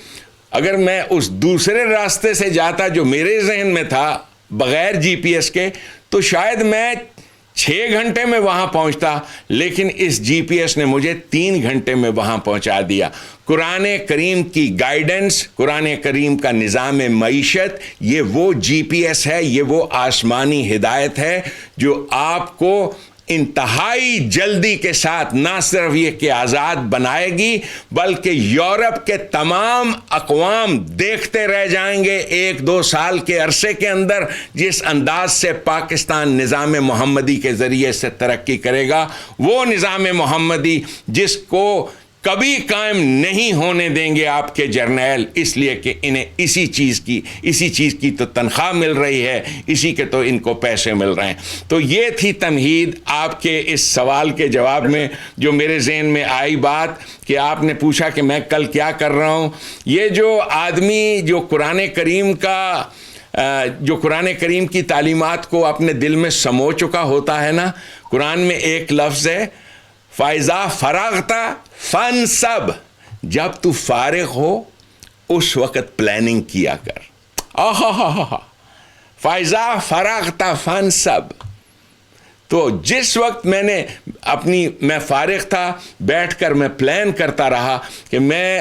اگر میں اس دوسرے راستے سے جاتا جو میرے ذہن میں تھا بغیر جی پی ایس کے, تو شاید میں 6 گھنٹے میں وہاں پہنچتا, لیکن اس جی پی ایس نے مجھے 3 گھنٹے میں وہاں پہنچا دیا. قرآن کریم کی گائیڈنس, قرآن کریم کا نظام معیشت, یہ وہ جی پی ایس ہے, یہ وہ آسمانی ہدایت ہے جو آپ کو انتہائی جلدی کے ساتھ نہ صرف یہ کہ آزاد بنائے گی بلکہ یورپ کے تمام اقوام دیکھتے رہ جائیں گے 1-2 سال کے عرصے کے اندر جس انداز سے پاکستان نظام محمدی کے ذریعے سے ترقی کرے گا. وہ نظام محمدی جس کو کبھی قائم نہیں ہونے دیں گے آپ کے جرنیل, اس لیے کہ انہیں اسی چیز کی تو تنخواہ مل رہی ہے, اسی کے تو ان کو پیسے مل رہے ہیں. تو یہ تھی تمہید آپ کے اس سوال کے جواب میں جو میرے ذہن میں آئی بات کہ آپ نے پوچھا کہ میں کل کیا کر رہا ہوں. یہ جو آدمی جو قرآن کریم کی تعلیمات کو اپنے دل میں سمو چکا ہوتا ہے نا, قرآن میں ایک لفظ ہے فَإِذَا فَرَغْتَ فَانْصَبْ, جب تو فارغ ہو اس وقت پلاننگ کیا کر. فَإِذَا فَرَغْتَ فَانْصَبْ. تو جس وقت میں فارغ تھا بیٹھ کر میں پلان کرتا رہا کہ میں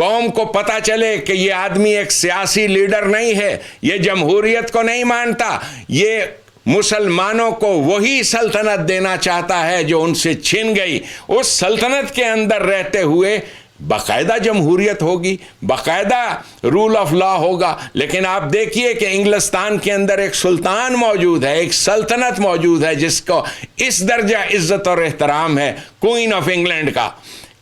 قوم کو پتہ چلے کہ یہ آدمی ایک سیاسی لیڈر نہیں ہے, یہ جمہوریت کو نہیں مانتا, یہ مسلمانوں کو وہی سلطنت دینا چاہتا ہے جو ان سے چھن گئی. اس سلطنت کے اندر رہتے ہوئے باقاعدہ جمہوریت ہوگی, باقاعدہ رول آف لا ہوگا. لیکن آپ دیکھیے کہ انگلستان کے اندر ایک سلطان موجود ہے, ایک سلطنت موجود ہے جس کو اس درجہ عزت اور احترام ہے, کوئین آف انگلینڈ کا.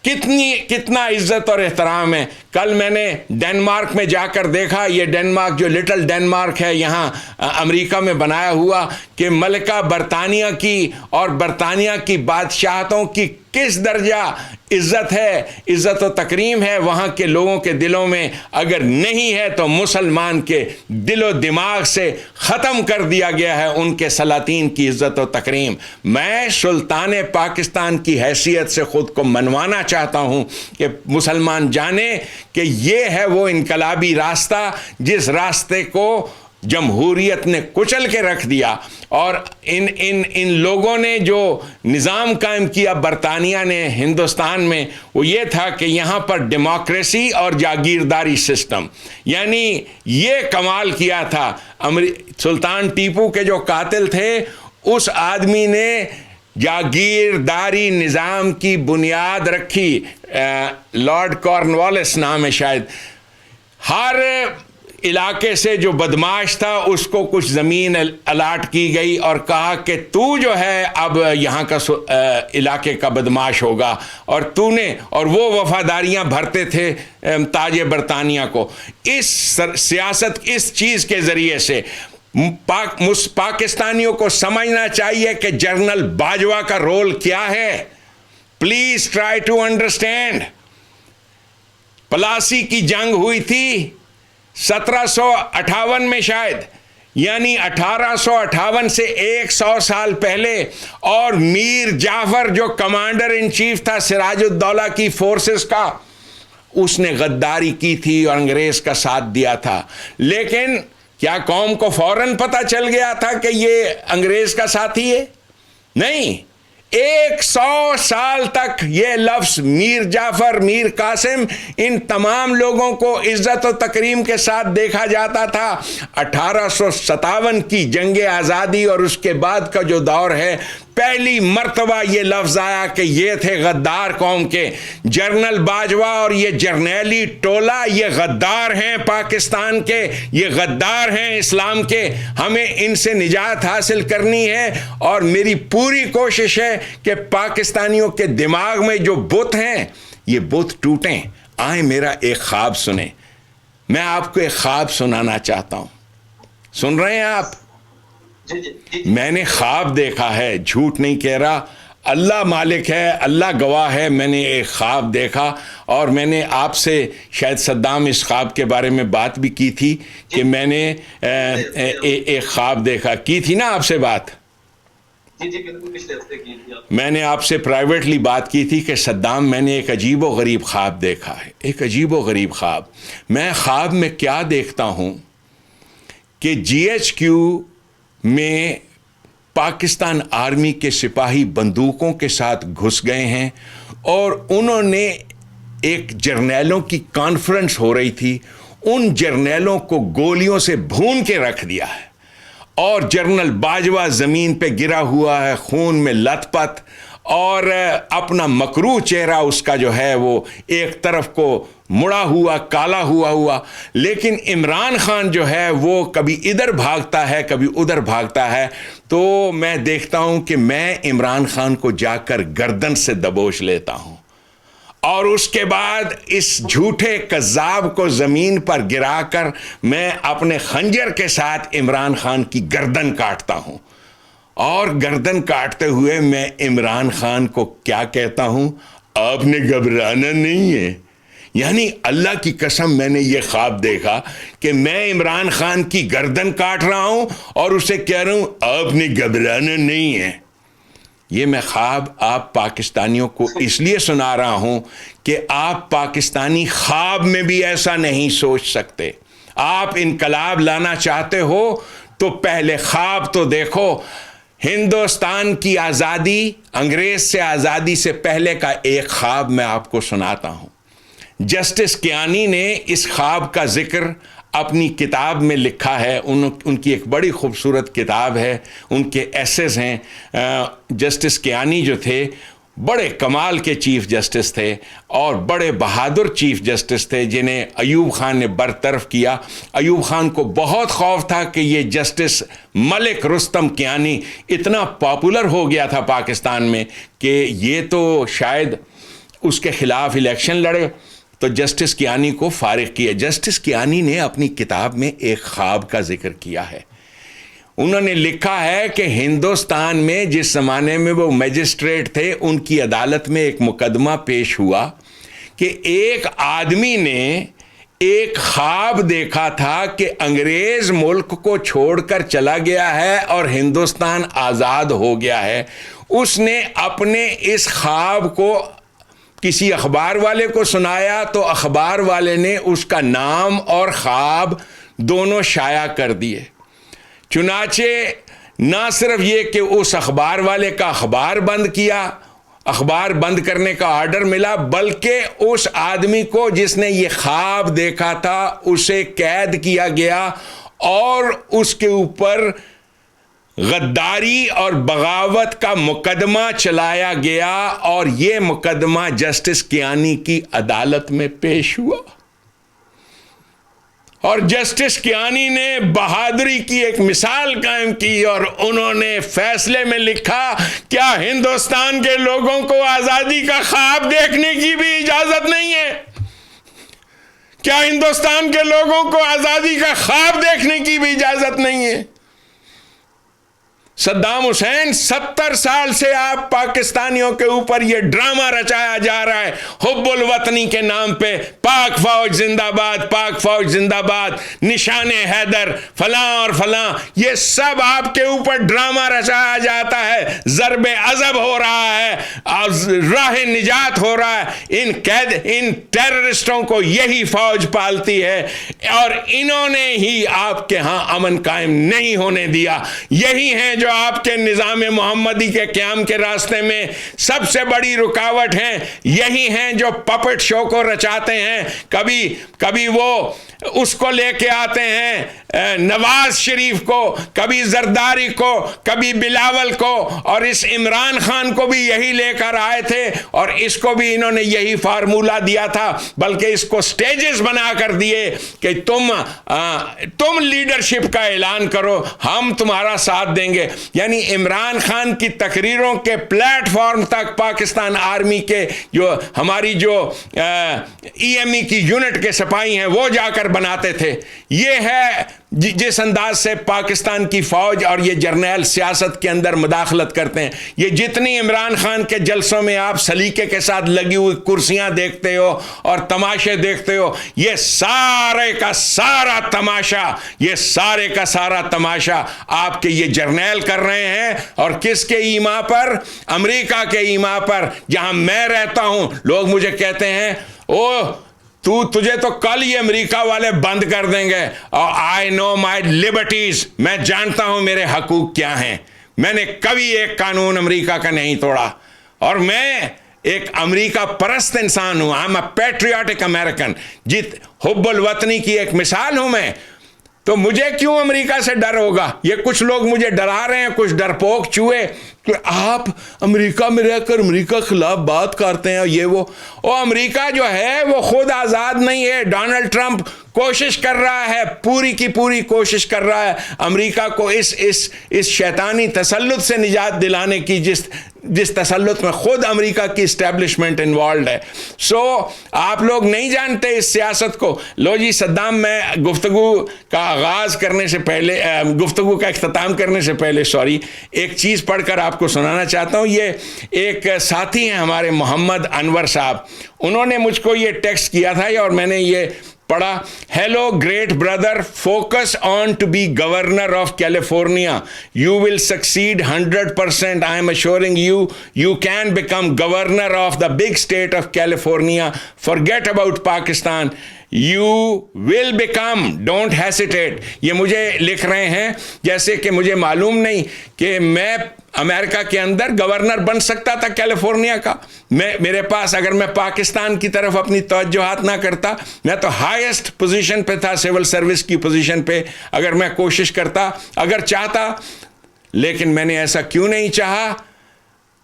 کتنا عزت اور احترام ہے. کل میں نے ڈنمارک میں جا کر دیکھا, یہ ڈنمارک جو لٹل ڈنمارک ہے یہاں امریکہ میں بنایا ہوا, کہ ملکہ برطانیہ کی اور برطانیہ کی بادشاہتوں کی کس درجہ عزت ہے, عزت و تکریم ہے وہاں کے لوگوں کے دلوں میں. اگر نہیں ہے تو مسلمان کے دل و دماغ سے ختم کر دیا گیا ہے ان کے سلاطین کی عزت و تکریم. میں سلطان پاکستان کی حیثیت سے خود کو منوانا چاہتا ہوں کہ مسلمان جانیں کہ یہ ہے وہ انقلابی راستہ جس راستے کو جمہوریت نے کچل کے رکھ دیا. اور ان لوگوں نے جو نظام قائم کیا برطانیہ نے ہندوستان میں, وہ یہ تھا کہ یہاں پر ڈیموکریسی اور جاگیرداری سسٹم, یعنی یہ کمال کیا تھا. سلطان ٹیپو کے جو قاتل تھے اس آدمی نے جاگیرداری نظام کی بنیاد رکھی. لارڈ کارنوالیس نام ہے شاید. ہر علاقے سے جو بدماش تھا اس کو کچھ زمین الاٹ کی گئی اور کہا کہ تو جو ہے اب یہاں کا علاقے کا بدماش ہوگا, اور تو نے, اور وہ وفاداریاں بھرتے تھے تاج برطانیہ کو. اس سیاست, اس چیز کے ذریعے سے پاکستانیوں کو سمجھنا چاہیے کہ جنرل باجوہ کا رول کیا ہے. Please try to understand. Plassey کی جنگ ہوئی تھی 1758 میں شاید, یعنی 1858 سے 100 سال پہلے, اور میر جعفر جو کمانڈر ان چیف تھا سراج الدولہ کی فورسز کا, اس نے غداری کی تھی اور انگریز کا ساتھ دیا تھا. لیکن کیا قوم کو فوراً پتہ چل گیا تھا کہ یہ انگریز کا ساتھی ہے؟ نہیں. 100 سال تک یہ لفظ میر جعفر, میر قاسم, ان تمام لوگوں کو عزت و تکریم کے ساتھ دیکھا جاتا تھا. 1857 کی جنگ آزادی اور اس کے بعد کا جو دور ہے, پہلی مرتبہ یہ لفظ آیا کہ یہ تھے غدار قوم کے. جنرل باجوہ اور یہ جرنیلی ٹولہ یہ غدار ہیں پاکستان کے, یہ غدار ہیں اسلام کے. ہمیں ان سے نجات حاصل کرنی ہے, اور میری پوری کوشش ہے کہ پاکستانیوں کے دماغ میں جو بت ہیں یہ بت ٹوٹیں. آئیں میرا ایک خواب سنیں. میں آپ کو ایک خواب سنانا چاہتا ہوں. سن رہے ہیں آپ؟ میں نے خواب دیکھا ہے, جھوٹ نہیں کہہ رہا, اللہ مالک ہے, اللہ گواہ ہے. میں نے ایک خواب دیکھا, اور میں نے آپ سے شاید صدام اس خواب کے بارے میں بات بھی کی تھی کہ میں نے ایک خواب دیکھا. کی تھی نا آپ سے بات؟ میں نے آپ سے پرائیویٹلی بات کی تھی کہ صدام میں نے ایک عجیب و غریب خواب دیکھا ہے, ایک عجیب و غریب خواب. میں خواب میں کیا دیکھتا ہوں کہ GHQ میں پاکستان آرمی کے سپاہی بندوقوں کے ساتھ گھس گئے ہیں, اور انہوں نے ایک جرنیلوں کی کانفرنس ہو رہی تھی, ان جرنیلوں کو گولیوں سے بھون کے رکھ دیا ہے, اور جنرل باجوہ زمین پہ گرا ہوا ہے خون میں لت پت, اور اپنا مکروہ چہرہ اس کا جو ہے وہ ایک طرف کو مڑا ہوا, کالا ہوا. لیکن عمران خان جو ہے وہ کبھی ادھر بھاگتا ہے کبھی ادھر بھاگتا ہے. تو میں دیکھتا ہوں کہ میں عمران خان کو جا کر گردن سے دبوچ لیتا ہوں, اور اس کے بعد اس جھوٹے کذاب کو زمین پر گرا کر میں اپنے خنجر کے ساتھ عمران خان کی گردن کاٹتا ہوں. اور گردن کاٹتے ہوئے میں عمران خان کو کیا کہتا ہوں, آپ نے گھبرانا نہیں ہے. یعنی اللہ کی قسم میں نے یہ خواب دیکھا کہ میں عمران خان کی گردن کاٹ رہا ہوں اور اسے کہہ رہا ہوں آپ نے گھبرانا نہیں ہے. یہ میں خواب آپ پاکستانیوں کو اس لیے سنا رہا ہوں کہ آپ پاکستانی خواب میں بھی ایسا نہیں سوچ سکتے. آپ انقلاب لانا چاہتے ہو تو پہلے خواب تو دیکھو. ہندوستان کی آزادی, انگریز سے آزادی سے پہلے کا ایک خواب میں آپ کو سناتا ہوں. جسٹس کیانی نے اس خواب کا ذکر اپنی کتاب میں لکھا ہے. ان کی ایک بڑی خوبصورت کتاب ہے, ان کے ایسیز ہیں. جسٹس کیانی جو تھے بڑے کمال کے چیف جسٹس تھے اور بڑے بہادر چیف جسٹس تھے جنہیں ایوب خان نے برطرف کیا. ایوب خان کو بہت خوف تھا کہ یہ جسٹس ملک رستم کیانی اتنا پاپولر ہو گیا تھا پاکستان میں کہ یہ تو شاید اس کے خلاف الیکشن لڑے, تو جسٹس کیانی کو فارغ کیا. جسٹس کیانی نے اپنی کتاب میں ایک خواب کا ذکر کیا ہے. انہوں نے لکھا ہے کہ ہندوستان میں جس زمانے میں وہ میجسٹریٹ تھے, ان کی عدالت میں ایک مقدمہ پیش ہوا کہ ایک آدمی نے ایک خواب دیکھا تھا کہ انگریز ملک کو چھوڑ کر چلا گیا ہے اور ہندوستان آزاد ہو گیا ہے. اس نے اپنے اس خواب کو کسی اخبار والے کو سنایا تو اخبار والے نے اس کا نام اور خواب دونوں شائع کر دیے. چنانچہ نہ صرف یہ کہ اس اخبار والے کا اخبار بند کیا, اخبار بند کرنے کا آرڈر ملا, بلکہ اس آدمی کو جس نے یہ خواب دیکھا تھا اسے قید کیا گیا اور اس کے اوپر غداری اور بغاوت کا مقدمہ چلایا گیا, اور یہ مقدمہ جسٹس کیانی کی عدالت میں پیش ہوا. اور جسٹس کیانی نے بہادری کی ایک مثال قائم کی اور انہوں نے فیصلے میں لکھا, کیا ہندوستان کے لوگوں کو آزادی کا خواب دیکھنے کی بھی اجازت نہیں ہے؟ کیا ہندوستان کے لوگوں کو آزادی کا خواب دیکھنے کی بھی اجازت نہیں ہے؟ صدام حسین 70 سال سے آپ پاکستانیوں کے اوپر یہ ڈرامہ رچایا جا رہا ہے حب الوطنی کے نام پہ, پاک فوج زندہ باد, پاک فوج زندہ باد, نشان حیدر, فلاں اور فلاں, یہ سب آپ کے اوپر ڈرامہ رچایا جاتا ہے. ضرب عذب ہو رہا ہے, راہ نجات ہو رہا ہے. ان ٹیررسٹوں کو یہی فوج پالتی ہے اور انہوں نے ہی آپ کے ہاں امن قائم نہیں ہونے دیا. یہی ہیں جو آپ کے نظام محمدی کے قیام کے راستے میں سب سے بڑی رکاوٹ ہیں. یہی ہیں جو پپٹ شو کو رچاتے ہیں. کبھی وہ اس کو لے کے آتے ہیں نواز شریف کو, کبھی زرداری کو, کبھی بلاول کو, اور اس عمران خان کو بھی یہی لے کر آئے تھے اور اس کو بھی انہوں نے یہی فارمولہ دیا تھا, بلکہ اس کو سٹیجز بنا کر دیے کہ تم لیڈرشپ کا اعلان کرو, ہم تمہارا ساتھ دیں گے. یعنی عمران خان کی تقریروں کے پلیٹ فارم تک پاکستان آرمی کے ہماری ای ایم ای کی یونٹ کے سپاہی ہیں وہ جا کر بناتے تھے. یہ ہے جس انداز سے پاکستان کی فوج اور یہ جرنیل سیاست کے اندر مداخلت کرتے ہیں. یہ جتنی عمران خان کے جلسوں میں آپ سلیقے کے ساتھ لگی ہوئی کرسیاں دیکھتے ہو اور تماشے دیکھتے ہو, یہ سارے کا سارا تماشا آپ کے یہ جرنیل کر رہے ہیں. اور کس کے ایما پر؟ امریکہ کے ایما پر. جہاں میں رہتا ہوں لوگ مجھے کہتے ہیں تجھے تو کل ہی امریکہ والے بند کر دیں گے, اور آئی نو مائی لبرٹیز, میں جانتا ہوں میرے حقوق کیا ہیں. میں نے کبھی ایک قانون امریکہ کا نہیں توڑا, اور میں ایک امریکہ پرست انسان ہوں. I'm a patriotic American. حب الوطنی کی ایک مثال ہوں میں. تو مجھے کیوں امریکہ سے ڈر ہوگا؟ یہ کچھ لوگ مجھے ڈرا رہے ہیں, کچھ ڈرپوک چوہے, کہ آپ امریکہ میں رہ کر امریکہ خلاف بات کرتے ہیں. یہ وہ امریکہ جو ہے وہ خود آزاد نہیں ہے. ڈونلڈ ٹرمپ کوشش کر رہا ہے, پوری کی پوری کوشش کر رہا ہے امریکہ کو اس شیطانی تسلط سے نجات دلانے کی جس تسلط میں خود امریکہ کی اسٹیبلشمنٹ انوالوڈ ہے. سو آپ لوگ نہیں جانتے اس سیاست کو. لو جی صدام, میں گفتگو کا اختتام کرنے سے پہلے ایک چیز پڑھ کر آپ کو سنانا چاہتا ہوں. یہ ایک ساتھی ہیں ہمارے محمد انور صاحب, انہوں نے مجھ کو یہ ٹیکسٹ کیا تھا اور میں نے یہ پڑھا. Hello great brother, focus on to be governor of California. You will succeed 100%. I am assuring you, you can become governor of the big state of California. Forget about Pakistan. You will become, don't hesitate. یہ مجھے لکھ رہے ہیں جیسے کہ مجھے معلوم نہیں کہ میں امریکہ کے اندر گورنر بن سکتا تھا کیلیفورنیا کا. میرے پاس اگر میں پاکستان کی طرف اپنی توجہات نہ کرتا, میں تو ہائیسٹ پوزیشن پہ تھا, سول سروس کی پوزیشن پہ, اگر میں کوشش کرتا, اگر چاہتا. لیکن میں نے ایسا کیوں نہیں چاہا؟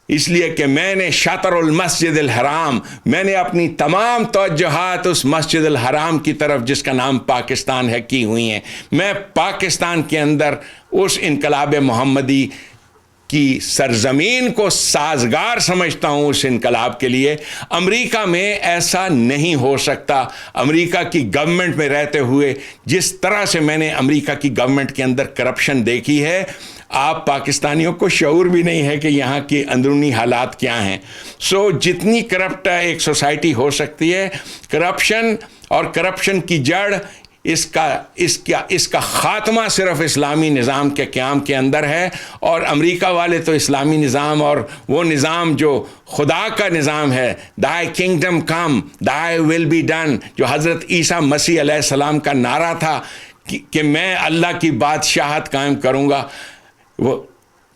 اس لیے کہ میں نے شطر المسجد الحرام, میں نے اپنی تمام توجہات اس مسجد الحرام کی طرف جس کا نام پاکستان ہے کی ہوئی ہیں. میں پاکستان کے اندر اس انقلاب محمدی کی سرزمین کو سازگار سمجھتا ہوں اس انقلاب کے لیے. امریکہ میں ایسا نہیں ہو سکتا. امریکہ کی گورنمنٹ میں رہتے ہوئے جس طرح سے میں نے امریکہ کی گورنمنٹ کے اندر کرپشن دیکھی ہے, آپ پاکستانیوں کو شعور بھی نہیں ہے کہ یہاں کی اندرونی حالات کیا ہیں. سو جتنی کرپٹ ایک سوسائٹی ہو سکتی ہے, کرپشن اور کرپشن کی جڑ اس کا خاتمہ صرف اسلامی نظام کے قیام کے اندر ہے. اور امریکہ والے تو اسلامی نظام اور وہ نظام جو خدا کا نظام ہے, thy kingdom come, thy will be done, جو حضرت عیسیٰ مسیح علیہ السلام کا نعرہ تھا کہ میں اللہ کی بادشاہت قائم کروں گا, وہ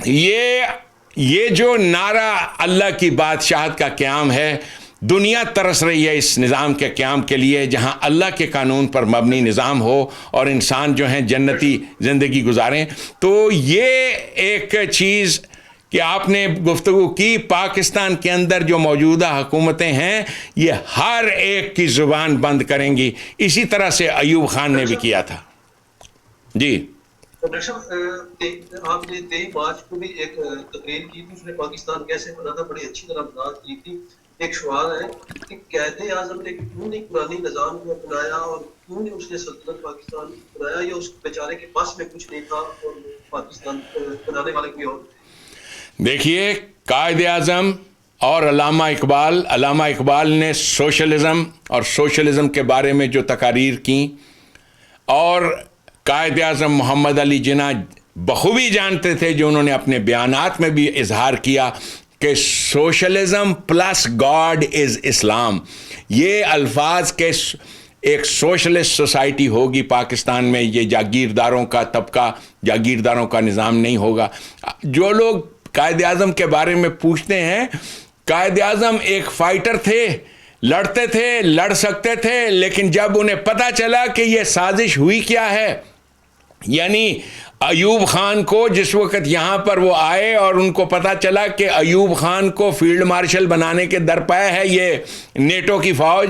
یہ جو نعرہ اللہ کی بادشاہت کا قیام ہے, دنیا ترس رہی ہے اس نظام کے قیام کے لیے جہاں اللہ کے قانون پر مبنی نظام ہو اور انسان جو ہیں جنتی زندگی گزاریں. تو یہ ایک چیز کہ آپ نے گفتگو کی, پاکستان کے اندر جو موجودہ حکومتیں ہیں یہ ہر ایک کی زبان بند کریں گی. اسی طرح سے ایوب خان نے بھی کیا تھا. جی ڈاکٹر صاحب, آپ نے 23 مارچ کو بھی ایک تقریر کی تھی, اس نے پاکستان کیسے بنا تھا بڑی اچھی طرح وضاحت کی تھی. ایک سوال ہے کہ قائد اعظم نے کیوں نہیں پرانی نظام کو اپنایا اور کیوں نہیں اس نے سلطنت پاکستان بنایا, یا اس بیچارے کے پاس میں کچھ نہیں تھا اور پاکستان بنانے والے کوئی اور. دیکھیے, قائد اعظم اور علامہ اقبال نے سوشلزم اور سوشلزم کے بارے میں جو تقاریر کیں, اور قائد اعظم محمد علی جناح بخوبی جانتے تھے, جو انہوں نے اپنے بیانات میں بھی اظہار کیا کہ سوشلزم پلس گاڈ از اسلام. یہ الفاظ کے ایک سوشلسٹ سوسائٹی ہوگی پاکستان میں, یہ جاگیرداروں کا طبقہ, جاگیرداروں کا نظام نہیں ہوگا. جو لوگ قائد اعظم کے بارے میں پوچھتے ہیں, قائد اعظم ایک فائٹر تھے, لڑتے تھے, لڑ سکتے تھے, لیکن جب انہیں پتہ چلا کہ یہ سازش ہوئی کیا ہے, یعنی ایوب خان کو جس وقت یہاں پر وہ آئے اور ان کو پتہ چلا کہ ایوب خان کو فیلڈ مارشل بنانے کے درپے ہے یہ نیٹو کی فوج,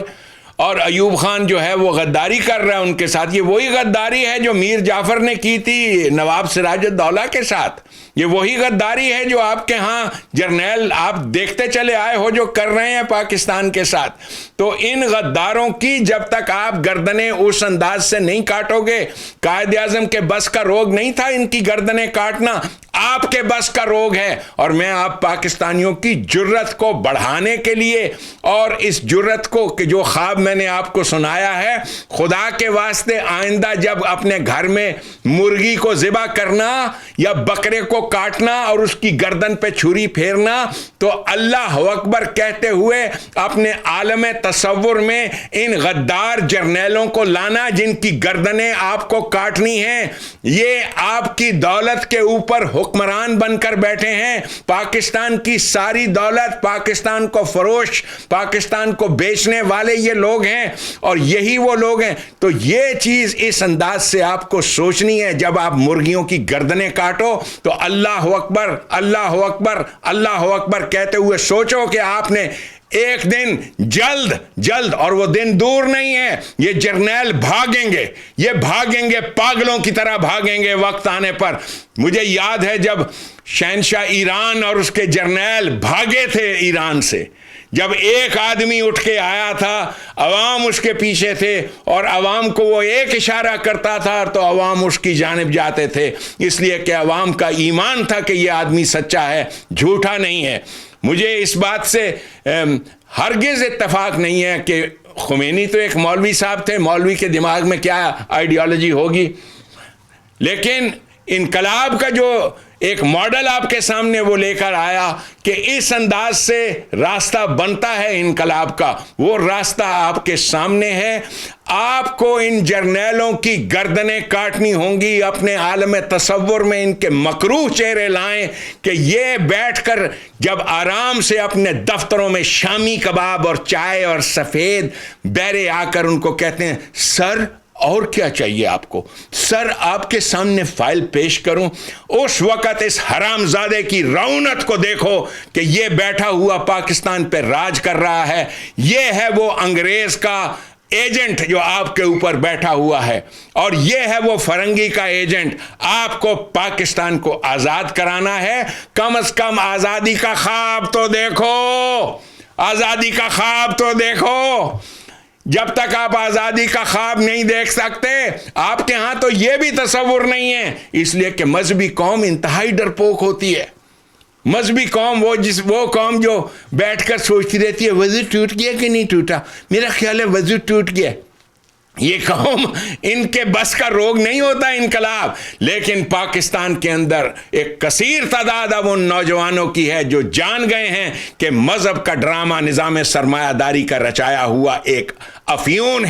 اور ایوب خان جو ہے وہ غداری کر رہا ہے ان کے ساتھ. یہ وہی غداری ہے جو میر جعفر نے کی تھی نواب سراج الدولہ کے ساتھ. یہ وہی غداری ہے جو آپ کے ہاں جرنیل آپ دیکھتے چلے آئے ہو جو کر رہے ہیں پاکستان کے ساتھ. تو ان غداروں کی جب تک آپ گردنیں اس انداز سے نہیں کاٹو گے, قائد اعظم کے بس کا روگ نہیں تھا ان کی گردنیں کاٹنا, آپ کے بس کا روگ ہے. اور میں آپ پاکستانیوں کی جرت کو بڑھانے کے لیے اور اس جرت کو کہ جو خواب میں نے آپ کو سنایا ہے, خدا کے واسطے آئندہ جب اپنے گھر میں مرغی کو ذبح کرنا یا بکرے کو کاٹنا اور اس کی گردن پہ چھری پھیرنا, تو اللہ اکبر کہتے ہوئے اپنے عالم تصور میں ان غدار جرنیلوں کو لانا جن کی گردنیں آپ کو کاٹنی ہیں. یہ آپ کی دولت کے اوپر حکمران بن کر بیٹھے ہیں. پاکستان کی ساری دولت, پاکستان کو فروش, پاکستان کو بیچنے والے یہ لوگ ہیں, اور یہی وہ لوگ ہیں. تو یہ چیز اس انداز سے آپ کو سوچنی ہے. جب آپ مرغیوں کی گردنیں کاٹو تو اللہ اکبر, اللہ اکبر, اللہ اکبر کہتے ہوئے سوچو کہ آپ نے ایک دن جلد, اور وہ دن دور نہیں ہے, یہ جرنیل بھاگیں گے, یہ بھاگیں گے, پاگلوں کی طرح بھاگیں گے وقت آنے پر. مجھے یاد ہے جب شہنشاہ ایران اور اس کے جرنیل بھاگے تھے ایران سے, جب ایک آدمی اٹھ کے آیا تھا, عوام اس کے پیچھے تھے, اور عوام کو وہ ایک اشارہ کرتا تھا تو عوام اس کی جانب جاتے تھے, اس لیے کہ عوام کا ایمان تھا کہ یہ آدمی سچا ہے, جھوٹا نہیں ہے. مجھے اس بات سے ہرگز اتفاق نہیں ہے کہ خمینی تو ایک مولوی صاحب تھے, مولوی کے دماغ میں کیا آئیڈیالوجی ہوگی, لیکن انقلاب کا جو ایک ماڈل آپ کے سامنے وہ لے کر آیا کہ اس انداز سے راستہ بنتا ہے انقلاب کا. وہ راستہ آپ کے سامنے ہے. آپ کو ان جرنیلوں کی گردنیں کاٹنی ہوں گی. اپنے عالم تصور میں ان کے مکروہ چہرے لائیں کہ یہ بیٹھ کر جب آرام سے اپنے دفتروں میں شامی کباب اور چائے اور سفید بیرے آ کر ان کو کہتے ہیں سر اور کیا چاہیے آپ کو, سر آپ کے سامنے فائل پیش کروں. اس وقت اس حرام زادے کی رعونت کو دیکھو کہ یہ بیٹھا ہوا پاکستان پہ راج کر رہا ہے. یہ ہے وہ انگریز کا ایجنٹ جو آپ کے اوپر بیٹھا ہوا ہے, اور یہ ہے وہ فرنگی کا ایجنٹ. آپ کو پاکستان کو آزاد کرانا ہے. کم از کم آزادی کا خواب تو دیکھو, آزادی کا خواب تو دیکھو. جب تک آپ آزادی کا خواب نہیں دیکھ سکتے, آپ کے ہاں تو یہ بھی تصور نہیں ہے, اس لیے کہ مذہبی قوم انتہائی ڈرپوک ہوتی ہے. مذہبی قوم وہ قوم جو بیٹھ کر سوچتی رہتی ہے وضو ٹوٹ گیا کہ نہیں ٹوٹا, میرا خیال ہے وضو ٹوٹ گیا. یہ قوم ان کے بس کا روگ نہیں ہوتا انقلاب. لیکن پاکستان کے اندر ایک کثیر تعداد اب ان نوجوانوں کی ہے جو جان گئے ہیں کہ مذہب کا ڈرامہ نظام سرمایہ داری کا رچایا ہوا ایک افیون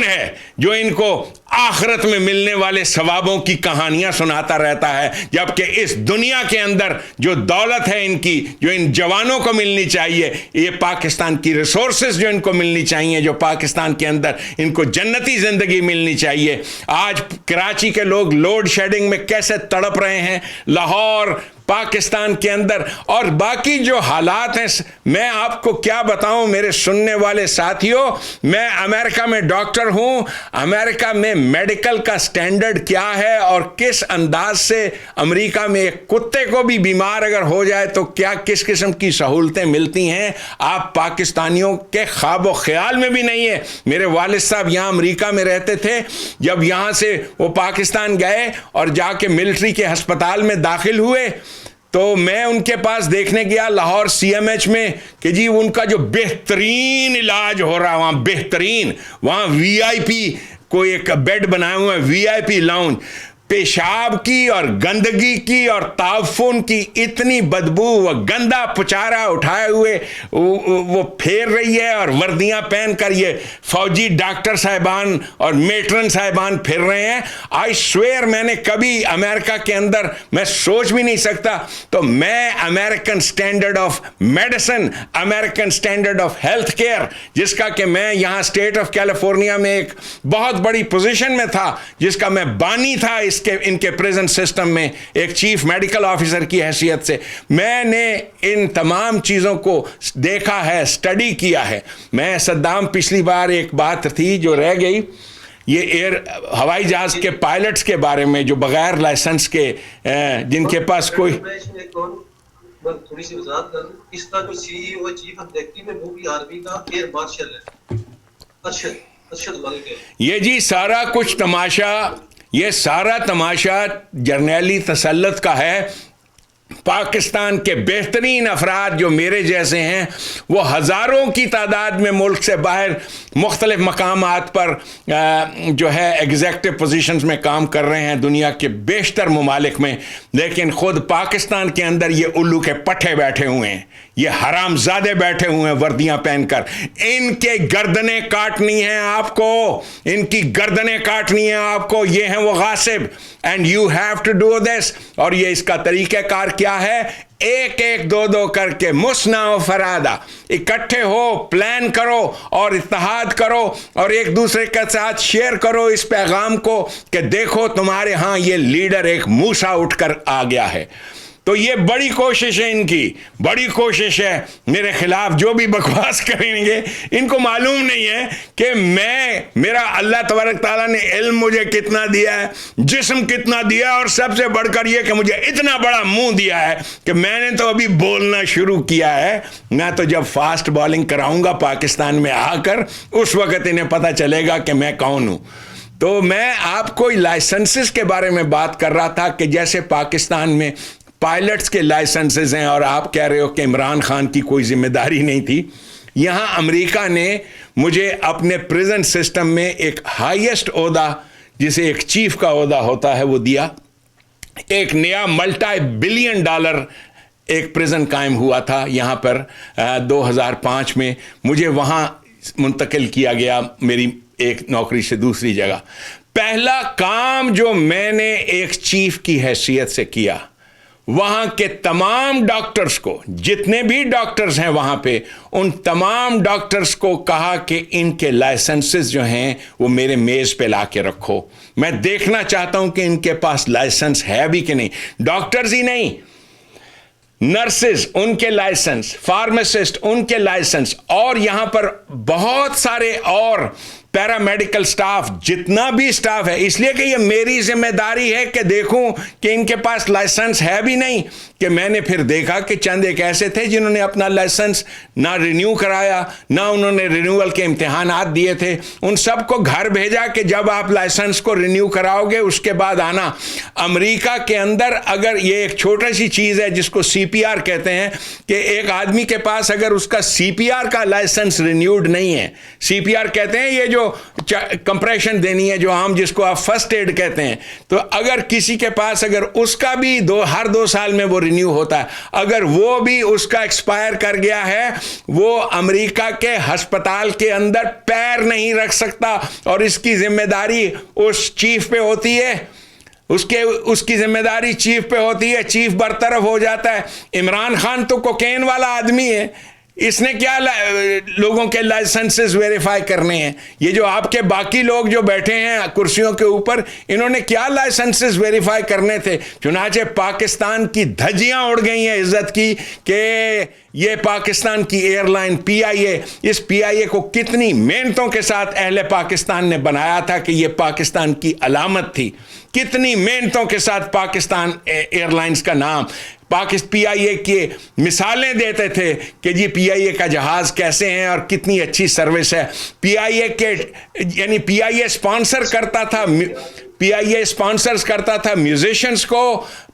ہے جو ان کو آخرت میں ملنے والے ثوابوں کی کہانیاں سناتا رہتا ہے, جبکہ اس دنیا کے اندر جو دولت ہے ان کی, جو ان جوانوں کو ملنی چاہیے, یہ پاکستان کی ریسورسز جو ان کو ملنی چاہیے, جو پاکستان کے اندر ان کو جنتی زندگی ملنی چاہیے. آج کراچی کے لوگ لوڈ شیڈنگ میں کیسے تڑپ رہے ہیں, لاہور پاکستان کے اندر, اور باقی جو حالات ہیں میں آپ کو کیا بتاؤں میرے سننے والے ساتھیوں. میں امریکہ میں ڈاکٹر ہوں. امریکہ میں میڈیکل کا سٹینڈرڈ کیا ہے اور کس انداز سے امریکہ میں ایک کتے کو بھی بیمار اگر ہو جائے تو کیا کس قسم کی سہولتیں ملتی ہیں, آپ پاکستانیوں کے خواب و خیال میں بھی نہیں ہے. میرے والد صاحب یہاں امریکہ میں رہتے تھے. جب یہاں سے وہ پاکستان گئے اور جا کے ملٹری کے ہسپتال میں داخل ہوئے تو میں ان کے پاس دیکھنے گیا لاہور سی ایم ایچ میں کہ جی ان کا جو بہترین علاج ہو رہا, وہاں بہترین, وہاں وی آئی پی کوئی ایک بیڈ بنائے ہوئے ہیں, وی آئی پی لاؤنج. پیشاب کی اور گندگی کی اور تعفن کی اتنی بدبو, وہ گندا پچارا اٹھائے ہوئے وہ پھیر رہی ہے, اور وردیاں پہن کر یہ فوجی ڈاکٹر صاحبان اور میٹرن صاحبان پھر رہے ہیں. آئی سویئر میں نے کبھی امریکہ کے اندر میں سوچ بھی نہیں سکتا. تو میں American standard of medicine, American standard of health care, جس کا کہ میں یہاں اسٹیٹ آف کیلیفورنیا میں ایک بہت بڑی پوزیشن میں تھا, جس کا میں بانی تھا ان کے پریزنٹ سسٹم میں ایک چیف میڈیکل آفیسر کی حیثیت سے. میں نے ان تمام چیزوں کو دیکھا ہے, سٹڈی کیا ہے. میں صدام پچھلی بار ایک بات تھی جو رہ گئی, یہ ہوائی جہاز کے پائلٹس کے بارے میں جو بغیر لائسنس کے جن کے پاس کوئی تھوڑی سی وضاحت کر دوں. اس کا جو سی ای او چیف ایگزیکٹو ہے وہ بھی آرمی کا ایئر مارشل ہے, ارشد ملک ہے. یہ جی سارا کچھ تماشا, یہ سارا تماشا جرنیلی تسلط کا ہے. پاکستان کے بہترین افراد جو میرے جیسے ہیں وہ ہزاروں کی تعداد میں ملک سے باہر مختلف مقامات پر جو ہے ایگزیکٹو پوزیشنز میں کام کر رہے ہیں دنیا کے بیشتر ممالک میں, لیکن خود پاکستان کے اندر یہ الو کے پٹھے بیٹھے ہوئے ہیں, یہ حرام زادے بیٹھے ہوئے ہیں وردیاں پہن کر. ان کے گردنیں کاٹنی ہیں آپ کو, ان کی گردنیں کاٹنی ہیں آپ کو. یہ ہیں وہ غاصب, and you have to do this. اور یہ اس کا طریقہ کار کیا ہے, ایک ایک دو کر کے مسنا و فرادہ اکٹھے ہو, پلان کرو اور اتحاد کرو, اور ایک دوسرے کے ساتھ شیئر کرو اس پیغام کو کہ دیکھو تمہارے ہاں یہ لیڈر ایک موسیٰ اٹھ کر آ گیا ہے. تو یہ بڑی کوشش ہے ان کی, بڑی کوشش ہے میرے خلاف. جو بھی بکواس کریں گے ان کو معلوم نہیں ہے کہ میرا اللہ تبارک تعالیٰ نے علم مجھے کتنا دیا ہے, جسم کتنا دیا ہے, اور سب سے بڑھ کر یہ کہ مجھے اتنا بڑا منہ دیا ہے کہ میں نے تو ابھی بولنا شروع کیا ہے. میں تو جب فاسٹ بالنگ کراؤں گا پاکستان میں آ کر, اس وقت انہیں پتہ چلے گا کہ میں کون ہوں. تو میں آپ کو لائسنسز کے بارے میں بات کر رہا تھا کہ جیسے پاکستان میں پائلٹس کے لائسنسز ہیں, اور آپ کہہ رہے ہو کہ عمران خان کی کوئی ذمہ داری نہیں تھی. یہاں امریکہ نے مجھے اپنے پریزنٹ سسٹم میں ایک ہائیسٹ عہدہ, جسے ایک چیف کا عہدہ ہوتا ہے, وہ دیا. ایک نیا ملٹی بلین ڈالر ایک پریزن قائم ہوا تھا یہاں پر 2005 میں. مجھے وہاں منتقل کیا گیا میری ایک نوکری سے دوسری جگہ. پہلا کام جو میں نے ایک چیف کی حیثیت سے کیا، وہاں کے تمام ڈاکٹرز کو، جتنے بھی ڈاکٹرز ہیں وہاں پہ، ان تمام ڈاکٹرز کو کہا کہ ان کے لائسنسز جو ہیں وہ میرے میز پہ لا کے رکھو. میں دیکھنا چاہتا ہوں کہ ان کے پاس لائسنس ہے بھی کہ نہیں. ڈاکٹرز ہی نہیں، نرسز ان کے لائسنس، فارماسسٹ ان کے لائسنس، اور یہاں پر بہت سارے اور پیرامیڈیکل سٹاف، جتنا بھی سٹاف ہے. اس لیے کہ یہ میری ذمہ داری ہے کہ دیکھوں کہ ان کے پاس لائسنس ہے بھی نہیں. کہ میں نے پھر دیکھا کہ چند ایک ایسے تھے جنہوں نے اپنا لائسنس نہ رینیو کرایا، نہ انہوں نے رینیول کے امتحانات دیے تھے. ان سب کو گھر بھیجا کہ جب آپ لائسنس کو رینیو کراؤ گے اس کے بعد آنا. امریکہ کے اندر اگر یہ ایک چھوٹی سی چیز ہے جس کو CPR کہتے ہیں، کہ ایک آدمی کے پاس اگر اس کا CPR کا لائسنس رینیوڈ نہیں ہے، CPR کہتے ہیں یہ جو کمپریشن دینی ہے، جو عام جس کو آپ فرسٹ ایڈ کہتے ہیں، تو اگر کسی کے پاس اگر اس کا بھی ہر 2 سال میں وہ رینیو ہوتا ہے، اگر وہ بھی اس کا ایکسپائر کر گیا ہے، وہ امریکہ کے ہسپتال کے اندر پیر نہیں رکھ سکتا، اور اس کی ذمہ داری اس چیف پہ ہوتی ہے. اس کی ذمہ داری چیف پہ ہوتی ہے. چیف برطرف ہو جاتا ہے. عمران خان تو کوکین والا آدمی ہے، اس نے کیا لوگوں کے لائسنسز ویریفائی کرنے ہیں؟ یہ جو آپ کے باقی لوگ جو بیٹھے ہیں کرسیوں کے اوپر، انہوں نے کیا لائسنسز ویریفائی کرنے تھے؟ چنانچہ پاکستان کی دھجیاں اڑ گئی ہیں عزت کی کہ یہ پاکستان کی ایئر لائن PIA، اس PIA کو کتنی محنتوں کے ساتھ اہل پاکستان نے بنایا تھا کہ یہ پاکستان کی علامت تھی. کتنی محنتوں کے ساتھ پاکستان ایئر لائنز کا نام PIA کی مثالیں دیتے تھے کہ جی PIA کا جہاز کیسے ہیں اور کتنی اچھی سروس ہے. PIA اسپانسر کرتا تھا میوزیشنز کو.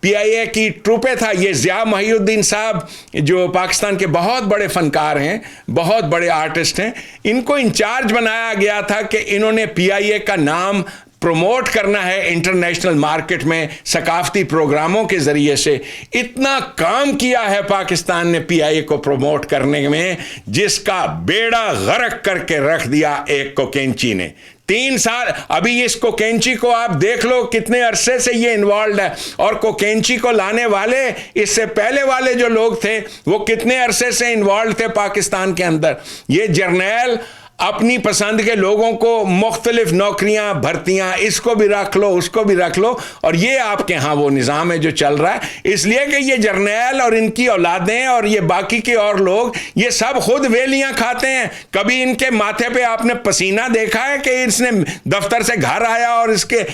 PIA کی ٹروپیں تھا. یہ ضیاء محی الدین صاحب جو پاکستان کے بہت بڑے فنکار ہیں، بہت بڑے آرٹسٹ ہیں، ان کو انچارج بنایا گیا تھا کہ انہوں نے PIA کا نام پروموٹ کرنا ہے انٹرنیشنل مارکیٹ میں ثقافتی پروگراموں کے ذریعے سے. اتنا کام کیا ہے پاکستان نے PIA کو پروموٹ کرنے میں، جس کا بیڑا غرق کر کے رکھ دیا ایک کوکینچی نے. 3 سال ابھی اس کوکینچی کو آپ دیکھ لو کتنے عرصے سے یہ انوالوڈ ہے، اور کوکینچی کو لانے والے اس سے پہلے والے جو لوگ تھے وہ کتنے عرصے سے انوالوڈ تھے پاکستان کے اندر. یہ جرنیل اپنی پسند کے لوگوں کو مختلف نوکریاں، بھرتیاں، اس کو بھی رکھ لو اس کو بھی رکھ لو، اور یہ آپ کے ہاں وہ نظام ہے جو چل رہا ہے. اس لیے کہ یہ جرنیل اور ان کی اولادیں اور یہ باقی کے اور لوگ یہ سب خود ویلیاں کھاتے ہیں. کبھی ان کے ماتھے پہ آپ نے پسینہ دیکھا ہے کہ اس نے دفتر سے گھر آیا اور اس کے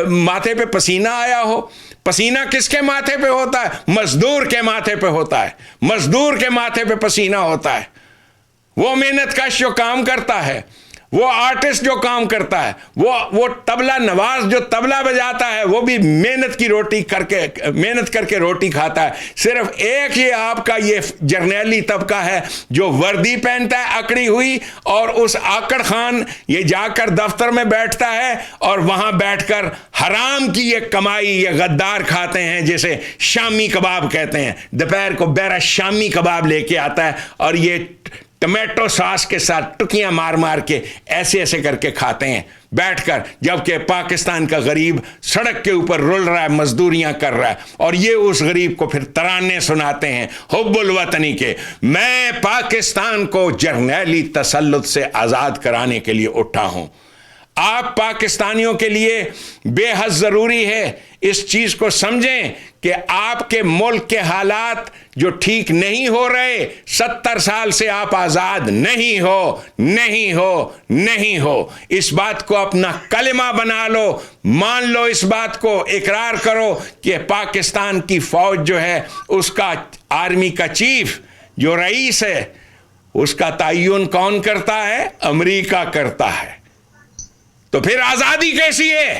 ماتھے پہ پسینہ آیا ہو؟ پسینہ کس کے ماتھے پہ ہوتا ہے؟ مزدور کے ماتھے پہ ہوتا ہے. مزدور کے ماتھے پہ پسینہ ہوتا ہے. وہ محنت کش جو کام کرتا ہے، وہ آرٹسٹ جو کام کرتا ہے، وہ طبلہ نواز جو طبلہ بجاتا ہے، وہ بھی محنت کر کے روٹی کھاتا ہے. صرف ایک یہ آپ کا یہ جرنیلی طبقہ ہے جو وردی پہنتا ہے اکڑی ہوئی، اور اس آکڑ خان یہ جا کر دفتر میں بیٹھتا ہے اور وہاں بیٹھ کر حرام کی یہ کمائی یہ غدار کھاتے ہیں، جیسے شامی کباب کہتے ہیں. دوپہر کو بیرا شامی کباب لے کے آتا ہے اور یہ ٹمیٹو ساس کے ساتھ ٹکیاں مار مار کے ایسے کر کے کھاتے ہیں بیٹھ کر، جبکہ پاکستان کا غریب سڑک کے اوپر رول رہا ہے، مزدوریاں کر رہا ہے، اور یہ اس غریب کو پھر ترانے سناتے ہیں حب الوطنی کے. میں پاکستان کو جرنیلی تسلط سے آزاد کرانے کے لیے اٹھا ہوں. آپ پاکستانیوں کے لیے بے حد ضروری ہے اس چیز کو سمجھیں کہ آپ کے ملک کے حالات جو ٹھیک نہیں ہو رہے، 70 سال سے آپ آزاد نہیں ہو. اس بات کو اپنا کلمہ بنا لو، مان لو، اس بات کو اقرار کرو کہ پاکستان کی فوج جو ہے، اس کا آرمی کا چیف جو رئیس ہے، اس کا تعین کون کرتا ہے؟ امریکہ کرتا ہے. تو پھر آزادی کیسی ہے؟